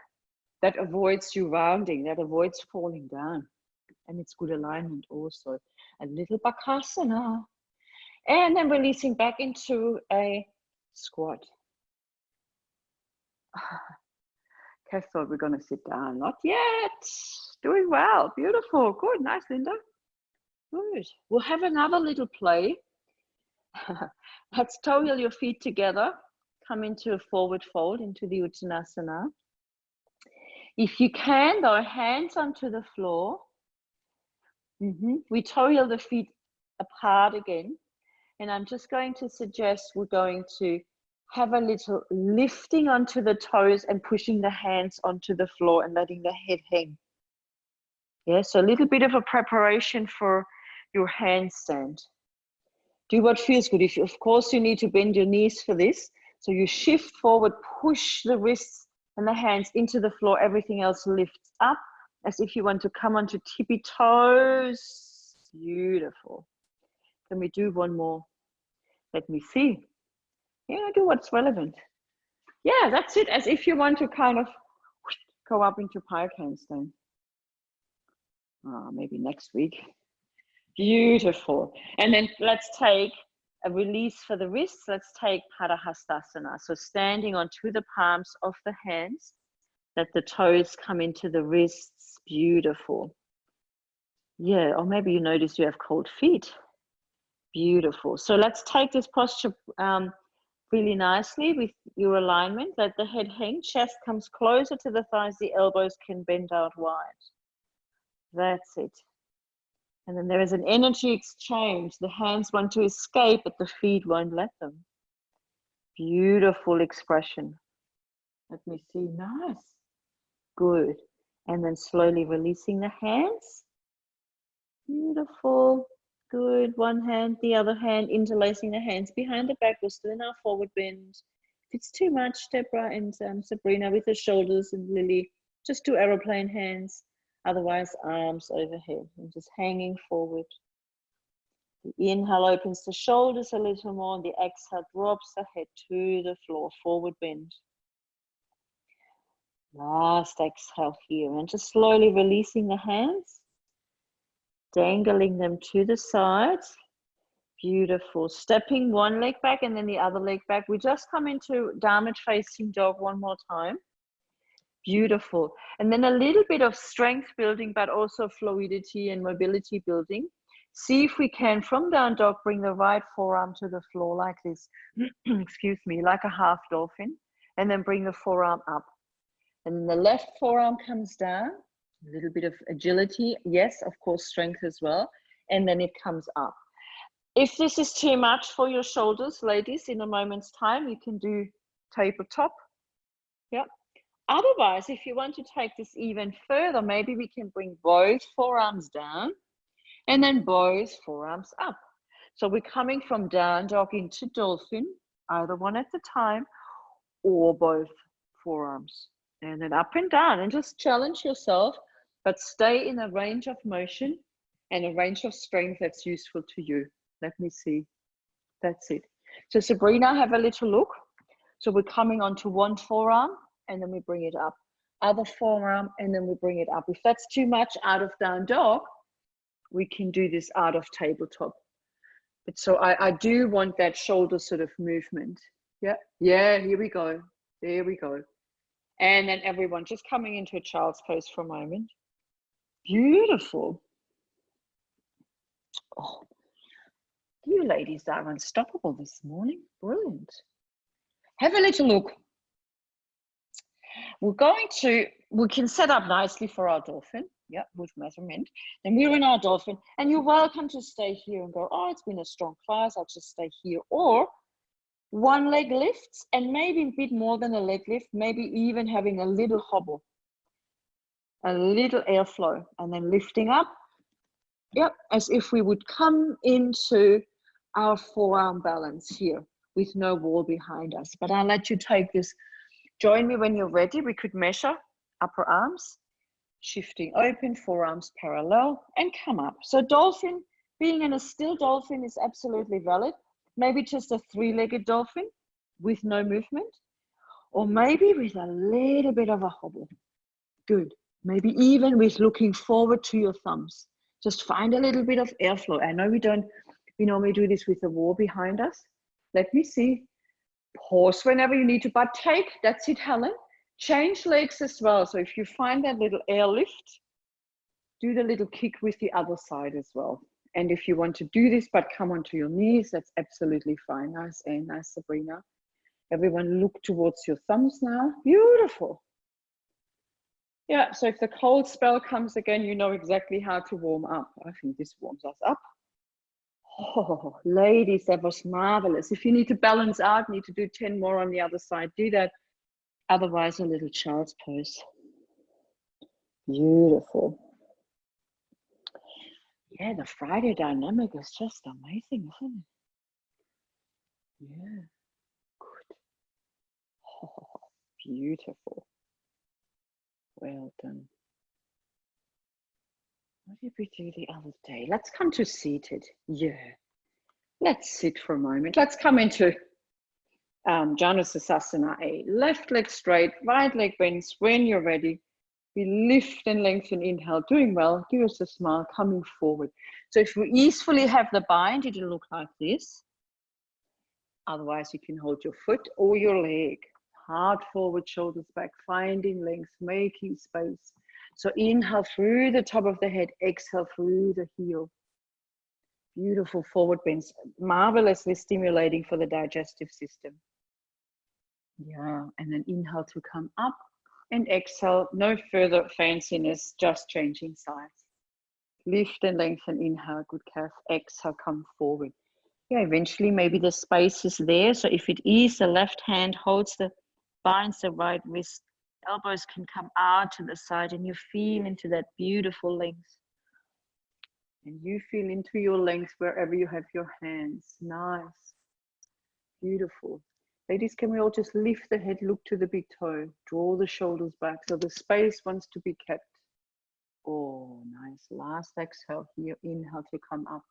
That avoids you rounding, that avoids falling down. And it's good alignment also. A little bakasana. And then releasing back into a squat. Kev thought we're going to sit down. Not yet. Doing well. Beautiful. Good. Nice, Linda. Good. We'll have another little play. Let's toe heel your feet together. Come into a forward fold, into the Uttanasana. If you can, though, hands onto the floor. We toe heel the feet apart again. And I'm just going to suggest we're going to have a little lifting onto the toes and pushing the hands onto the floor and letting the head hang. Yeah, so a little bit of a preparation for your handstand. Do what feels good. If of course you need to bend your knees for this. So you shift forward, push the wrists and the hands into the floor. Everything else lifts up as if you want to come onto tippy toes. Beautiful. Can we do one more? Let me see. Yeah, do what's relevant. Yeah, that's it. As if you want to kind of go up into pike handstand. Maybe next week. Beautiful. And then let's take a release for the wrists. Let's take Padahastasana. So standing onto the palms of the hands, let the toes come into the wrists. Beautiful. Yeah, or maybe you notice you have cold feet. Beautiful. So let's take this posture really nicely with your alignment. Let the head hang, chest comes closer to the thighs, the elbows can bend out wide. That's it. And then there is an energy exchange. The hands want to escape, but the feet won't let them. Beautiful expression. Let me see. Nice. Good. And then slowly releasing the hands. Beautiful. Good. One hand, the other hand, interlacing the hands behind the back. We're still in our forward bend. If it's too much, Deborah and Sabrina with the shoulders, and Lily, just do aeroplane hands. Otherwise, arms overhead and just hanging forward. The inhale opens the shoulders a little more, and the exhale drops the head to the floor, forward bend. Last exhale here, and just slowly releasing the hands, dangling them to the sides. Beautiful. Stepping one leg back and then the other leg back. We just come into downward facing dog one more time. Beautiful. And then a little bit of strength building, but also fluidity and mobility building. See if we can, from down dog, bring the right forearm to the floor like this. Excuse me, like a half dolphin. And then bring the forearm up. And the left forearm comes down. A little bit of agility. Yes, of course, strength as well. And then it comes up. If this is too much for your shoulders, ladies, in a moment's time, you can do tabletop. Yep. Otherwise, if you want to take this even further, maybe we can bring both forearms down and then both forearms up. So we're coming from down dog into dolphin, either one at a time, or both forearms. And then up and down, and just challenge yourself, but stay in a range of motion and a range of strength that's useful to you. Let me see. That's it. So Sabrina, have a little look. So we're coming onto one forearm, and then we bring it up. Other forearm, and then we bring it up. If that's too much out of down dog, we can do this out of tabletop. But so I do want that shoulder sort of movement. Yeah, here we go. There we go. And then everyone just coming into a child's pose for a moment. Beautiful. Oh, you ladies are unstoppable this morning. Brilliant. Have a little look. We can set up nicely for our dolphin. Yeah, with measurement. Then we're in our dolphin, and you're welcome to stay here and go, oh, it's been a strong class, I'll just stay here. Or one leg lifts, and maybe a bit more than a leg lift, maybe even having a little hobble, a little airflow, and then lifting up. Yep, as if we would come into our forearm balance here with no wall behind us. But I'll let you take this. Join me when you're ready. We could measure upper arms, shifting open, forearms parallel, and come up. So dolphin, being in a still dolphin is absolutely valid. Maybe just a three-legged dolphin with no movement, or maybe with a little bit of a hobble. Good. Maybe even with looking forward to your thumbs. Just find a little bit of airflow. I know we normally do this with the wall behind us. Let me see. Pause whenever you need to, but that's it, Helen. Change legs as well. So if you find that little air lift, do the little kick with the other side as well. And if you want to do this, but come onto your knees, that's absolutely fine. Nice, and nice, Sabrina. Everyone look towards your thumbs now. Beautiful. Yeah, so if the cold spell comes again, you know exactly how to warm up. I think this warms us up. Oh, ladies, that was marvelous. If you need to balance out, need to do 10 more on the other side, do that. Otherwise, a little child's pose. Beautiful. Yeah, the Friday dynamic is just amazing, isn't it? Yeah, good. Oh, beautiful. Well done. What did we do the other day? Let's come to seated. Yeah. Let's sit for a moment. Let's come into Janusasana A. Left leg straight, right leg bends. When you're ready, we lift and lengthen. Inhale, doing well. Give us a smile, coming forward. So if you easily have the bind, it'll look like this. Otherwise, you can hold your foot or your leg. Heart forward, shoulders back, finding length, making space. So inhale through the top of the head, exhale through the heel. Beautiful forward bends, marvelously stimulating for the digestive system. Yeah, and then inhale to come up and exhale, no further fanciness, just changing sides. Lift and lengthen, inhale, good calf, exhale, come forward. Yeah, eventually maybe the space is there. So if it is, the left hand binds the right wrist, elbows can come out to the side and you feel into that beautiful length. And you feel into your length wherever you have your hands. Nice. Beautiful. Ladies, can we all just lift the head, look to the big toe, draw the shoulders back so the space wants to be kept. Oh, nice. Last exhale here. Inhale to come up.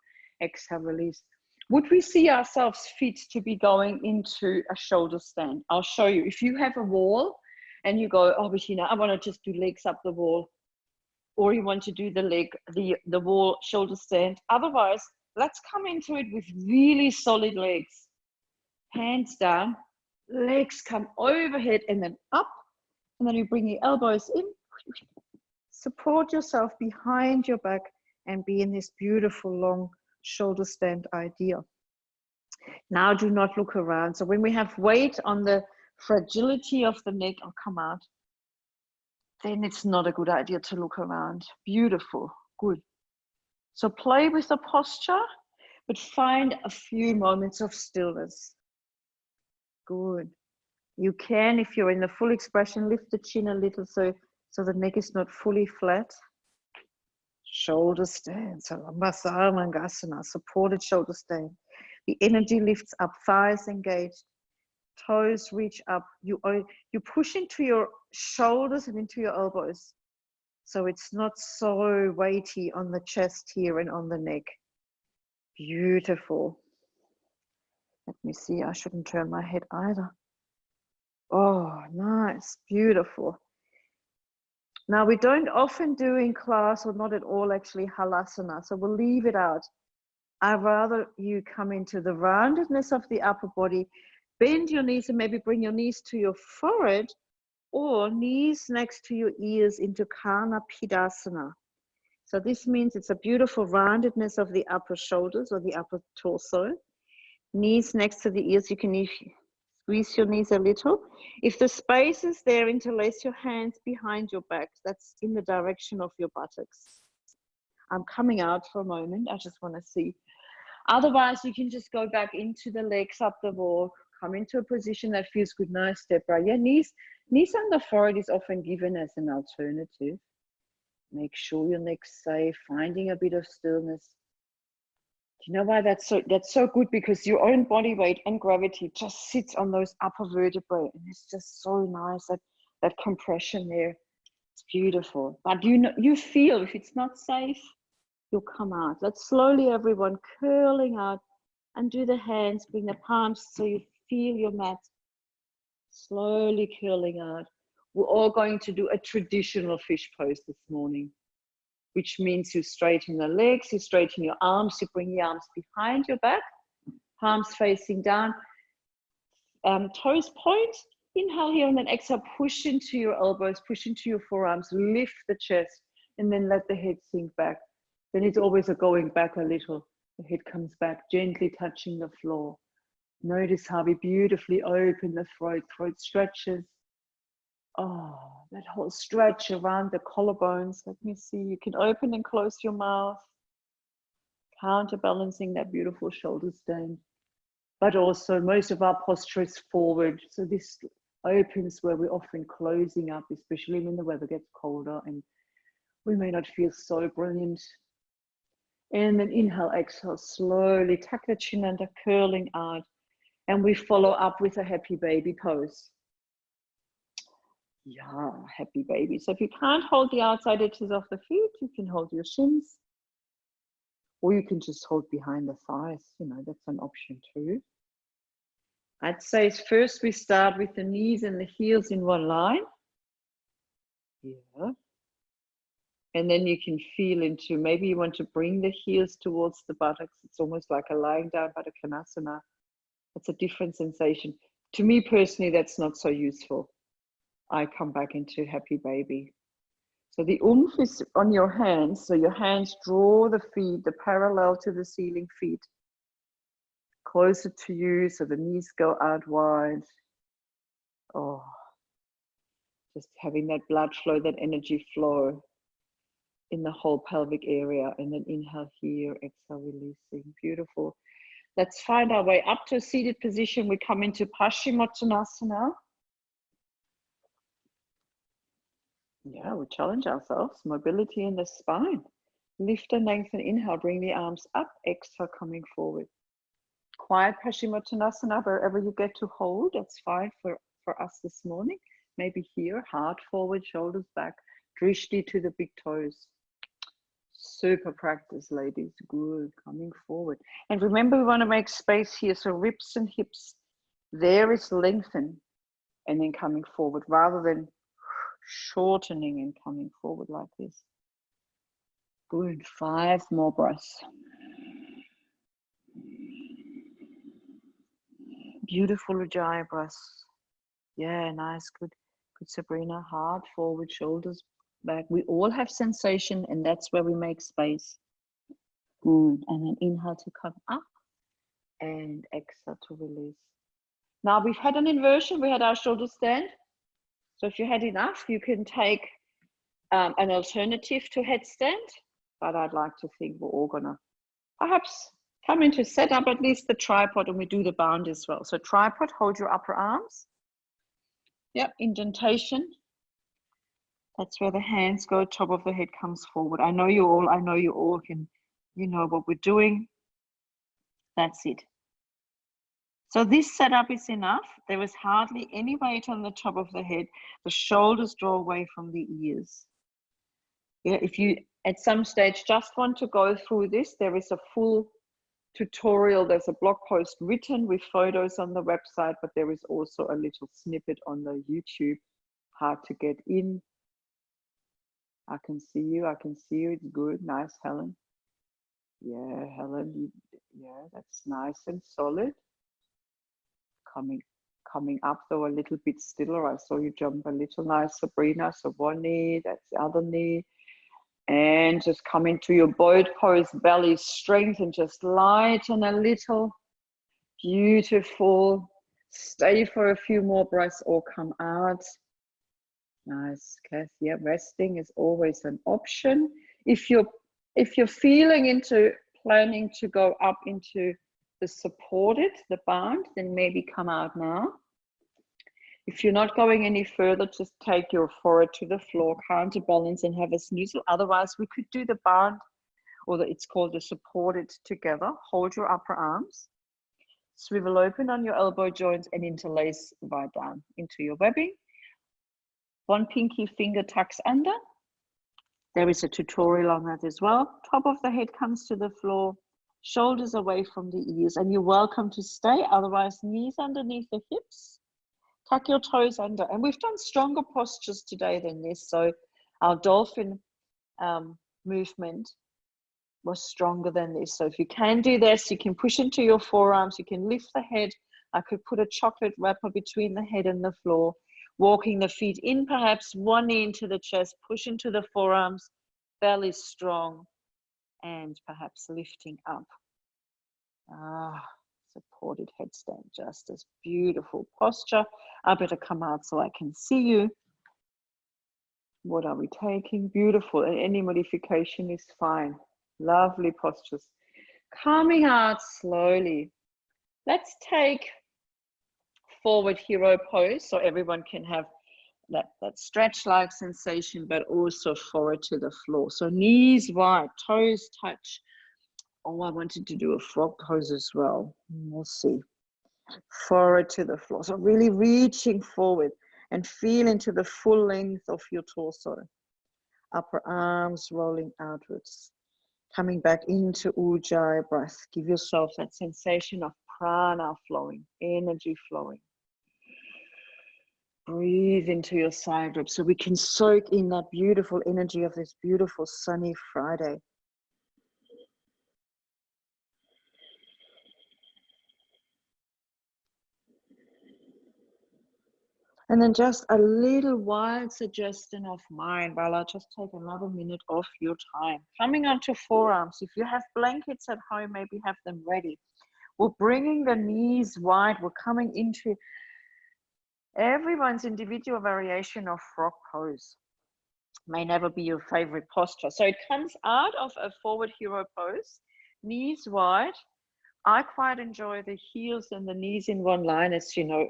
Exhale, release. Would we see ourselves fit to be going into a shoulder stand? I'll show you. If you have a wall and you go, oh, Bettina, I want to just do legs up the wall, or you want to do the wall shoulder stand. Otherwise, let's come into it with really solid legs. Hands down, legs come overhead and then up, and then you bring your elbows in. Support yourself behind your back and be in this beautiful long shoulder stand idea. Now do not look around. So when we have weight on the fragility of the neck, I'll come out, then it's not a good idea to look around. Beautiful, good. So play with the posture, but find a few moments of stillness. Good. You can, if you're in the full expression, lift the chin a little so the neck is not fully flat. Shoulder stand, so Mangasana, supported shoulder stand. The energy lifts up, thighs engaged, toes reach up. You push into your shoulders and into your elbows. So it's not so weighty on the chest here and on the neck. Beautiful. Let me see, I shouldn't turn my head either. Oh, nice, beautiful. Now we don't often do in class, or not at all actually, halasana, so we'll leave it out. I'd rather you come into the roundedness of the upper body, bend your knees and maybe bring your knees to your forehead, or knees next to your ears into Kanapidasana. So this means it's a beautiful roundedness of the upper shoulders or the upper torso. Knees next to the ears, you can squeeze your knees a little. If the space is there, interlace your hands behind your back. That's in the direction of your buttocks. I'm coming out for a moment. I just want to see. Otherwise, you can just go back into the legs up the wall, come into a position that feels good. Nice step right. Yeah, knees on the forehead is often given as an alternative. Make sure your neck's safe, finding a bit of stillness. Do you know why that's so good? Because your own body weight and gravity just sits on those upper vertebrae, and it's just so nice, that compression there. It's beautiful. But you feel if it's not safe, you'll come out. Let's slowly, everyone, curling out, and do the hands, bring the palms so you feel your mat. Slowly curling out. We're all going to do a traditional fish pose this morning, which means you straighten the legs, you straighten your arms, you bring the arms behind your back, palms facing down, toes point. Inhale here and then exhale, push into your elbows, push into your forearms, lift the chest, and then let the head sink back. Then it's always a going back a little. The head comes back, gently touching the floor. Notice how we beautifully open the throat stretches. Oh, that whole stretch around the collarbones. Let me see, you can open and close your mouth, counterbalancing that beautiful shoulder stand. But also most of our posture is forward. So this opens where we're often closing up, especially when the weather gets colder and we may not feel so brilliant. And then inhale, exhale, slowly tuck the chin under, curling out. And we follow up with a happy baby pose. Yeah, happy baby. So if you can't hold the outside edges of the feet, you can hold your shins. Or you can just hold behind the thighs. You know, that's an option too. I'd say first we start with the knees and the heels in one line. Yeah. And then you can feel into, maybe you want to bring the heels towards the buttocks. It's almost like a lying down bakasana. It's a different sensation. To me personally, that's not so useful. I come back into happy baby. So the oomph is on your hands. So your hands draw the feet, the parallel to the ceiling feet, closer to you. So the knees go out wide. Oh, just having that blood flow, that energy flow in the whole pelvic area. And then inhale here, exhale, releasing. Beautiful. Let's find our way up to a seated position. We come into Paschimottanasana. Yeah, we challenge ourselves. Mobility in the spine. Lift and lengthen. Inhale, bring the arms up. Exhale, coming forward. Quiet Paschimottanasana, wherever you get to hold. That's fine for us this morning. Maybe here, heart forward, shoulders back. Drishti to the big toes. Super practice, ladies. Good. Coming forward. And remember, we want to make space here. So ribs and hips, there is lengthen. And then coming forward rather than shortening and coming forward like this. Good. 5 more breaths. Beautiful Ujjayi breaths. Yeah, nice. Good. Good, Sabrina. Heart forward, shoulders back. We all have sensation, and that's where we make space. Good. And then inhale to come up and exhale to release. Now we've had an inversion. We had our shoulder stand. So if you had enough, you can take an alternative to headstand. But I'd like to think we're all gonna perhaps come into set up at least the tripod, and we do the bound as well. So tripod, hold your upper arms. Yep, indentation. That's where the hands go, top of the head comes forward. I know you all can, you know what we're doing. That's it. So this setup is enough. There is hardly any weight on the top of the head. The shoulders draw away from the ears. Yeah, if you at some stage just want to go through this, there is a full tutorial. There's a blog post written with photos on the website, but there is also a little snippet on the YouTube, how to get in. I can see you. It's good. Nice, Helen. Yeah, Helen. Yeah, that's nice and solid. coming up though a little bit stiller. I saw you jump a little. Nice, Sabrina. So one knee, that's the other knee. And just come into your boat pose, belly strength, and just lighten a little. Beautiful. Stay for a few more breaths or come out. Nice, Kath. Yeah, resting is always an option. If you're feeling into planning to go up into the supported, the bound, then maybe come out now. If you're not going any further, just take your forehead to the floor, counterbalance, and have a snoozle. Otherwise, we could do the bound, or it's called the supported together. Hold your upper arms, swivel open on your elbow joints, and interlace right down into your webbing. One pinky finger tucks under. There is a tutorial on that as well. Top of the head comes to the floor, shoulders away from the ears, and you're welcome to stay. Otherwise, knees underneath the hips. Tuck your toes under. And we've done stronger postures today than this. So our dolphin movement was stronger than this. So if you can do this, you can push into your forearms. You can lift the head. I could put a chocolate wrapper between the head and the floor. Walking the feet in, perhaps one knee into the chest, push into the forearms, belly strong, and perhaps lifting up. Supported headstand, just as beautiful posture. I better come out so I can see you. What are we taking? Beautiful, and any modification is fine. Lovely postures. Coming out slowly. Let's take forward hero pose so everyone can have that stretch-like sensation, but also forward to the floor. So knees wide, toes touch. Oh, I wanted to do a frog pose as well. We'll see. Forward to the floor. So really reaching forward and feel into the full length of your torso. Upper arms rolling outwards. Coming back into Ujjayi breath. Give yourself that sensation of prana flowing, energy flowing. Breathe into your side ribs so we can soak in that beautiful energy of this beautiful sunny Friday. And then just a little wild suggestion of mine while I just take another minute of your time. Coming onto forearms. If you have blankets at home, maybe have them ready. We're bringing the knees wide. We're coming into everyone's individual variation of frog pose. May never be your favorite posture. So it comes out of a forward hero pose, knees wide. I quite enjoy the heels and the knees in one line, as you know,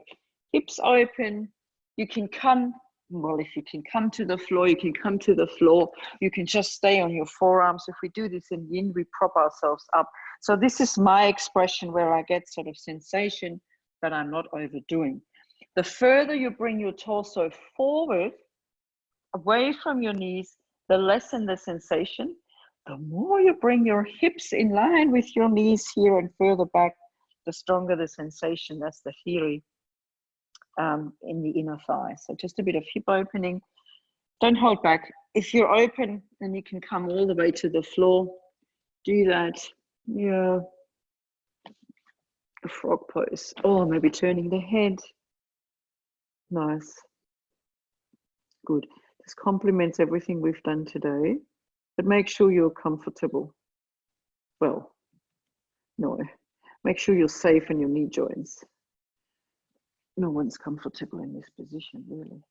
hips open. You can come, well, if you can come to the floor, you can come to the floor. You can just stay on your forearms. If we do this in yin, we prop ourselves up. So this is my expression where I get sort of sensation, but I'm not overdoing. The further you bring your torso forward, away from your knees, the less in the sensation. The more you bring your hips in line with your knees here and further back, the stronger the sensation. That's the theory in the inner thigh. So just a bit of hip opening. Don't hold back. If you're open, then you can come all the way to the floor. Do that. Yeah. A frog pose. Or maybe turning the head. Nice. Good. This complements everything we've done today, but make sure you're comfortable. Well, no, make sure you're safe in your knee joints. No one's comfortable in this position, really.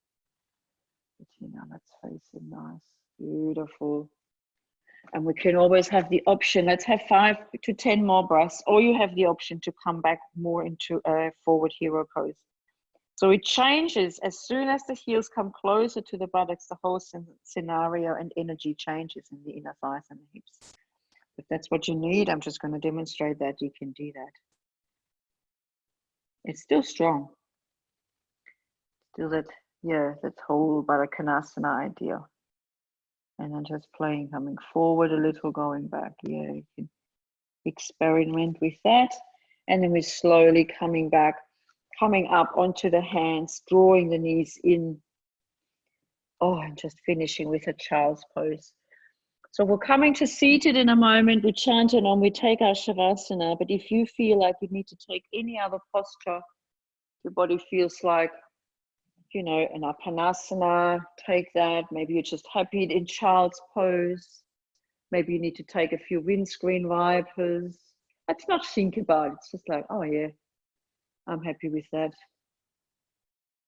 But you know, let's face it, nice, beautiful. And we can always have the option, let's have 5 to 10 more breaths, or you have the option to come back more into a forward hero pose. So it changes as soon as the heels come closer to the buttocks, the whole scenario and energy changes in the inner thighs and the hips. If that's what you need, I'm just going to demonstrate that you can do that. It's still strong. Still that, yeah, that whole bakasana idea. And then just playing, coming forward a little, going back. Yeah, you can experiment with that. And then we're slowly coming back, coming up onto the hands, drawing the knees in. Oh, and just finishing with a child's pose. So we're coming to seated in a moment. We chant on, we take our shavasana. But if you feel like you need to take any other posture, Your body feels like, you know, an apanasana, take that. Maybe you're just happy in child's pose. Maybe you need to take a few windscreen wipers. Let's not think about it. It's just like, oh yeah, I'm happy with that.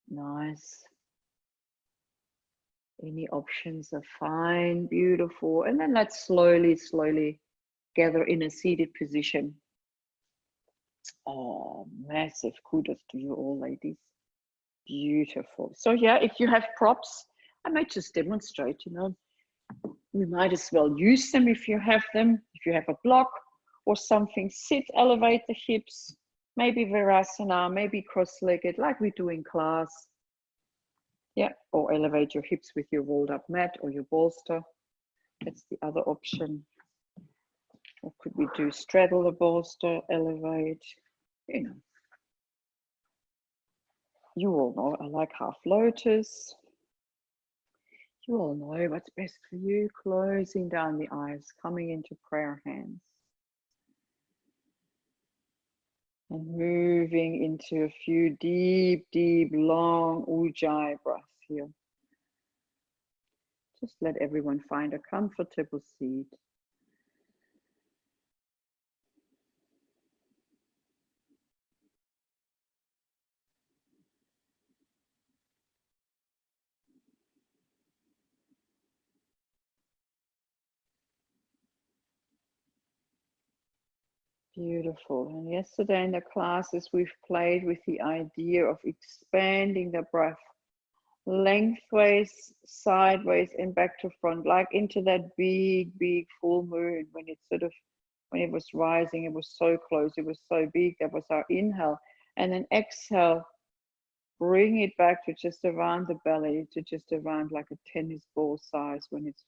Nice. Any options are fine, beautiful. And then let's slowly, slowly gather in a seated position. Oh, massive kudos to you all, ladies. Beautiful. So yeah, if you have props, I might just demonstrate, you know, we might as well use them if you have them. If you have a block or something, sit, elevate the hips, maybe virasana, maybe cross-legged like we do in class. Yeah, or elevate your hips with your rolled up mat or your bolster. That's the other option. Or could we do straddle the bolster, elevate, you know. You all know I like half lotus. You all know what's best for you. Closing down the eyes, coming into prayer hands. And moving into a few deep, deep, long ujjayi breaths here. Just let everyone find a comfortable seat. Beautiful. And yesterday in the classes, we've played with the idea of expanding the breath lengthways, sideways, and back to front, like into that big, big full moon when it sort of, when it was rising, it was so close, it was so big. That was our inhale. And then exhale, bring it back to just around the belly, to just around like a tennis ball size when it's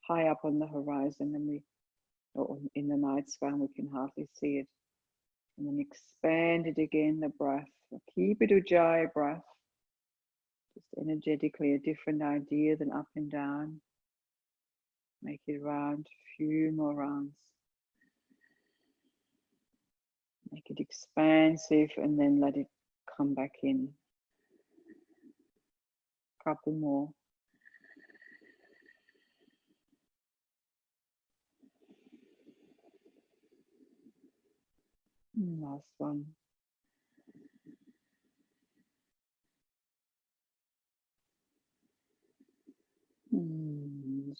high up on the horizon and we, or in the night sky, we can hardly see it. And then expand it again, the breath. Keep it ujjayi breath. Just energetically a different idea than up and down. Make it round, a few more rounds. Make it expansive and then let it come back in. Couple more. Last one.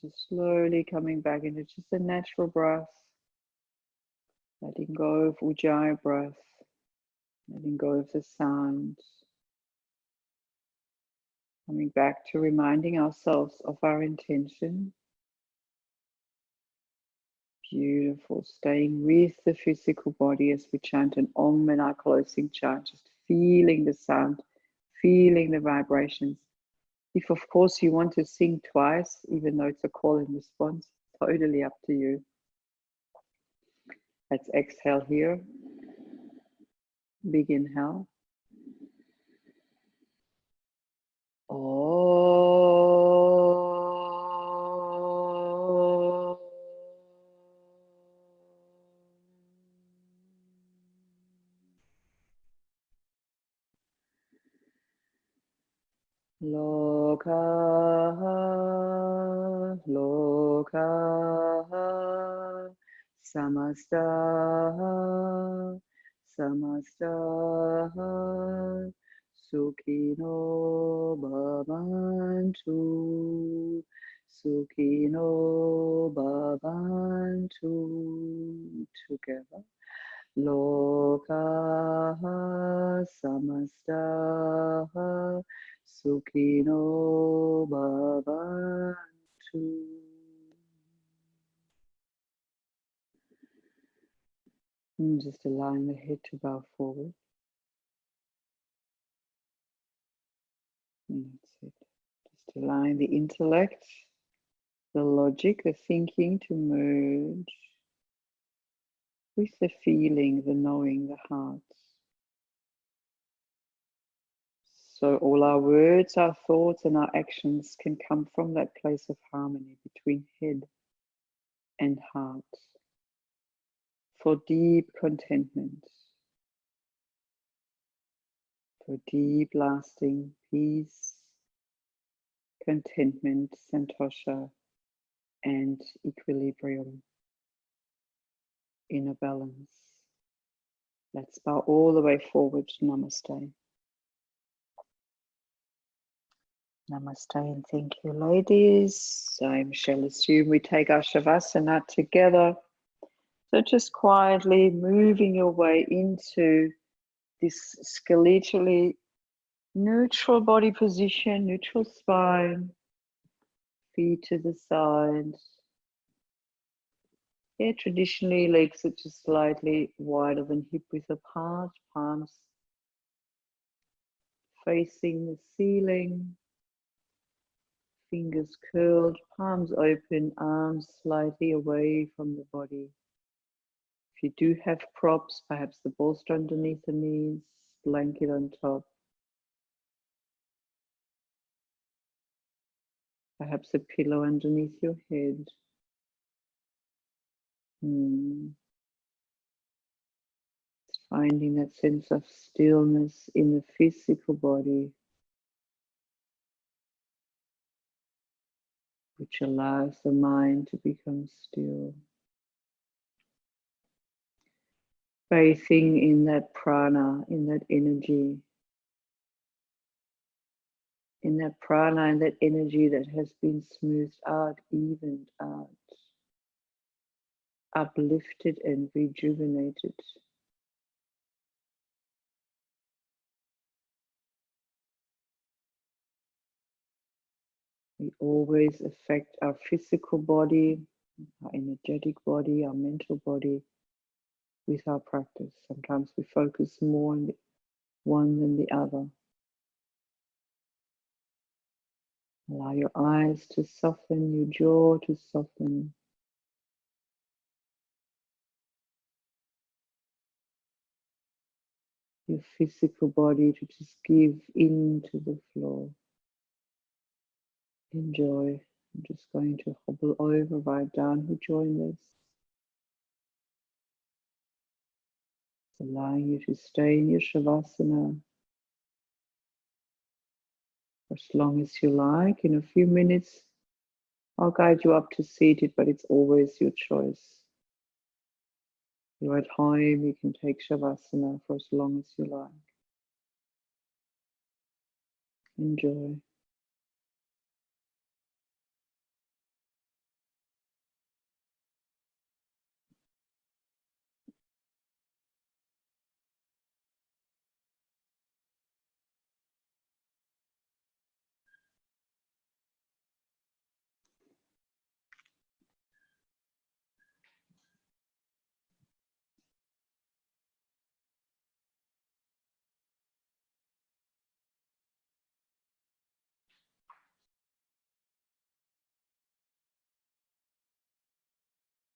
Just slowly coming back into just a natural breath. Letting go of ujjayi breath. Letting go of the sounds. Coming back to reminding ourselves of our intention. Beautiful. Staying with the physical body as we chant an Om in our closing chant. Just feeling the sound, feeling the vibrations. If, of course, you want to sing twice, even though it's a call and response, totally up to you. Let's exhale here. Big inhale. Loka, loka, samasta, samasta, sukhino bhavantu, sukhino bhavantu. Together. Lokaha samastaha sukhino bhavantu. And just allowing the head to bow forward. And that's it. Just allowing the intellect, the logic, the thinking to merge with the feeling, the knowing, the heart. So all our words, our thoughts, and our actions can come from that place of harmony between head and heart for deep contentment, for deep lasting peace, contentment, santosha, and equilibrium, inner balance. Let's bow all the way forward. Namaste. Namaste and thank you, ladies. I shall assume we take our shavasana together. So just quietly moving your way into this skeletally neutral body position, neutral spine, feet to the side. Yeah, traditionally legs are just slightly wider than hip width apart, palms facing the ceiling, fingers curled, palms open, arms slightly away from the body. If you do have props, perhaps the bolster underneath the knees, blanket on top, perhaps a pillow underneath your head. Finding that sense of stillness in the physical body, which allows the mind to become still. Bathing in that prana, in that energy, and that energy that has been smoothed out, evened out, uplifted and rejuvenated. We always affect our physical body, our energetic body, our mental body with our practice. Sometimes we focus more on the one than the other. Allow your eyes to soften, your jaw to soften. Your physical body to just give into the floor. Enjoy. I'm just going to hobble over, write down who joined us. Allowing you to stay in your shavasana for as long as you like. In a few minutes, I'll guide you up to seated, but it's always your choice. You're at home, you can take shavasana for as long as you like. Enjoy.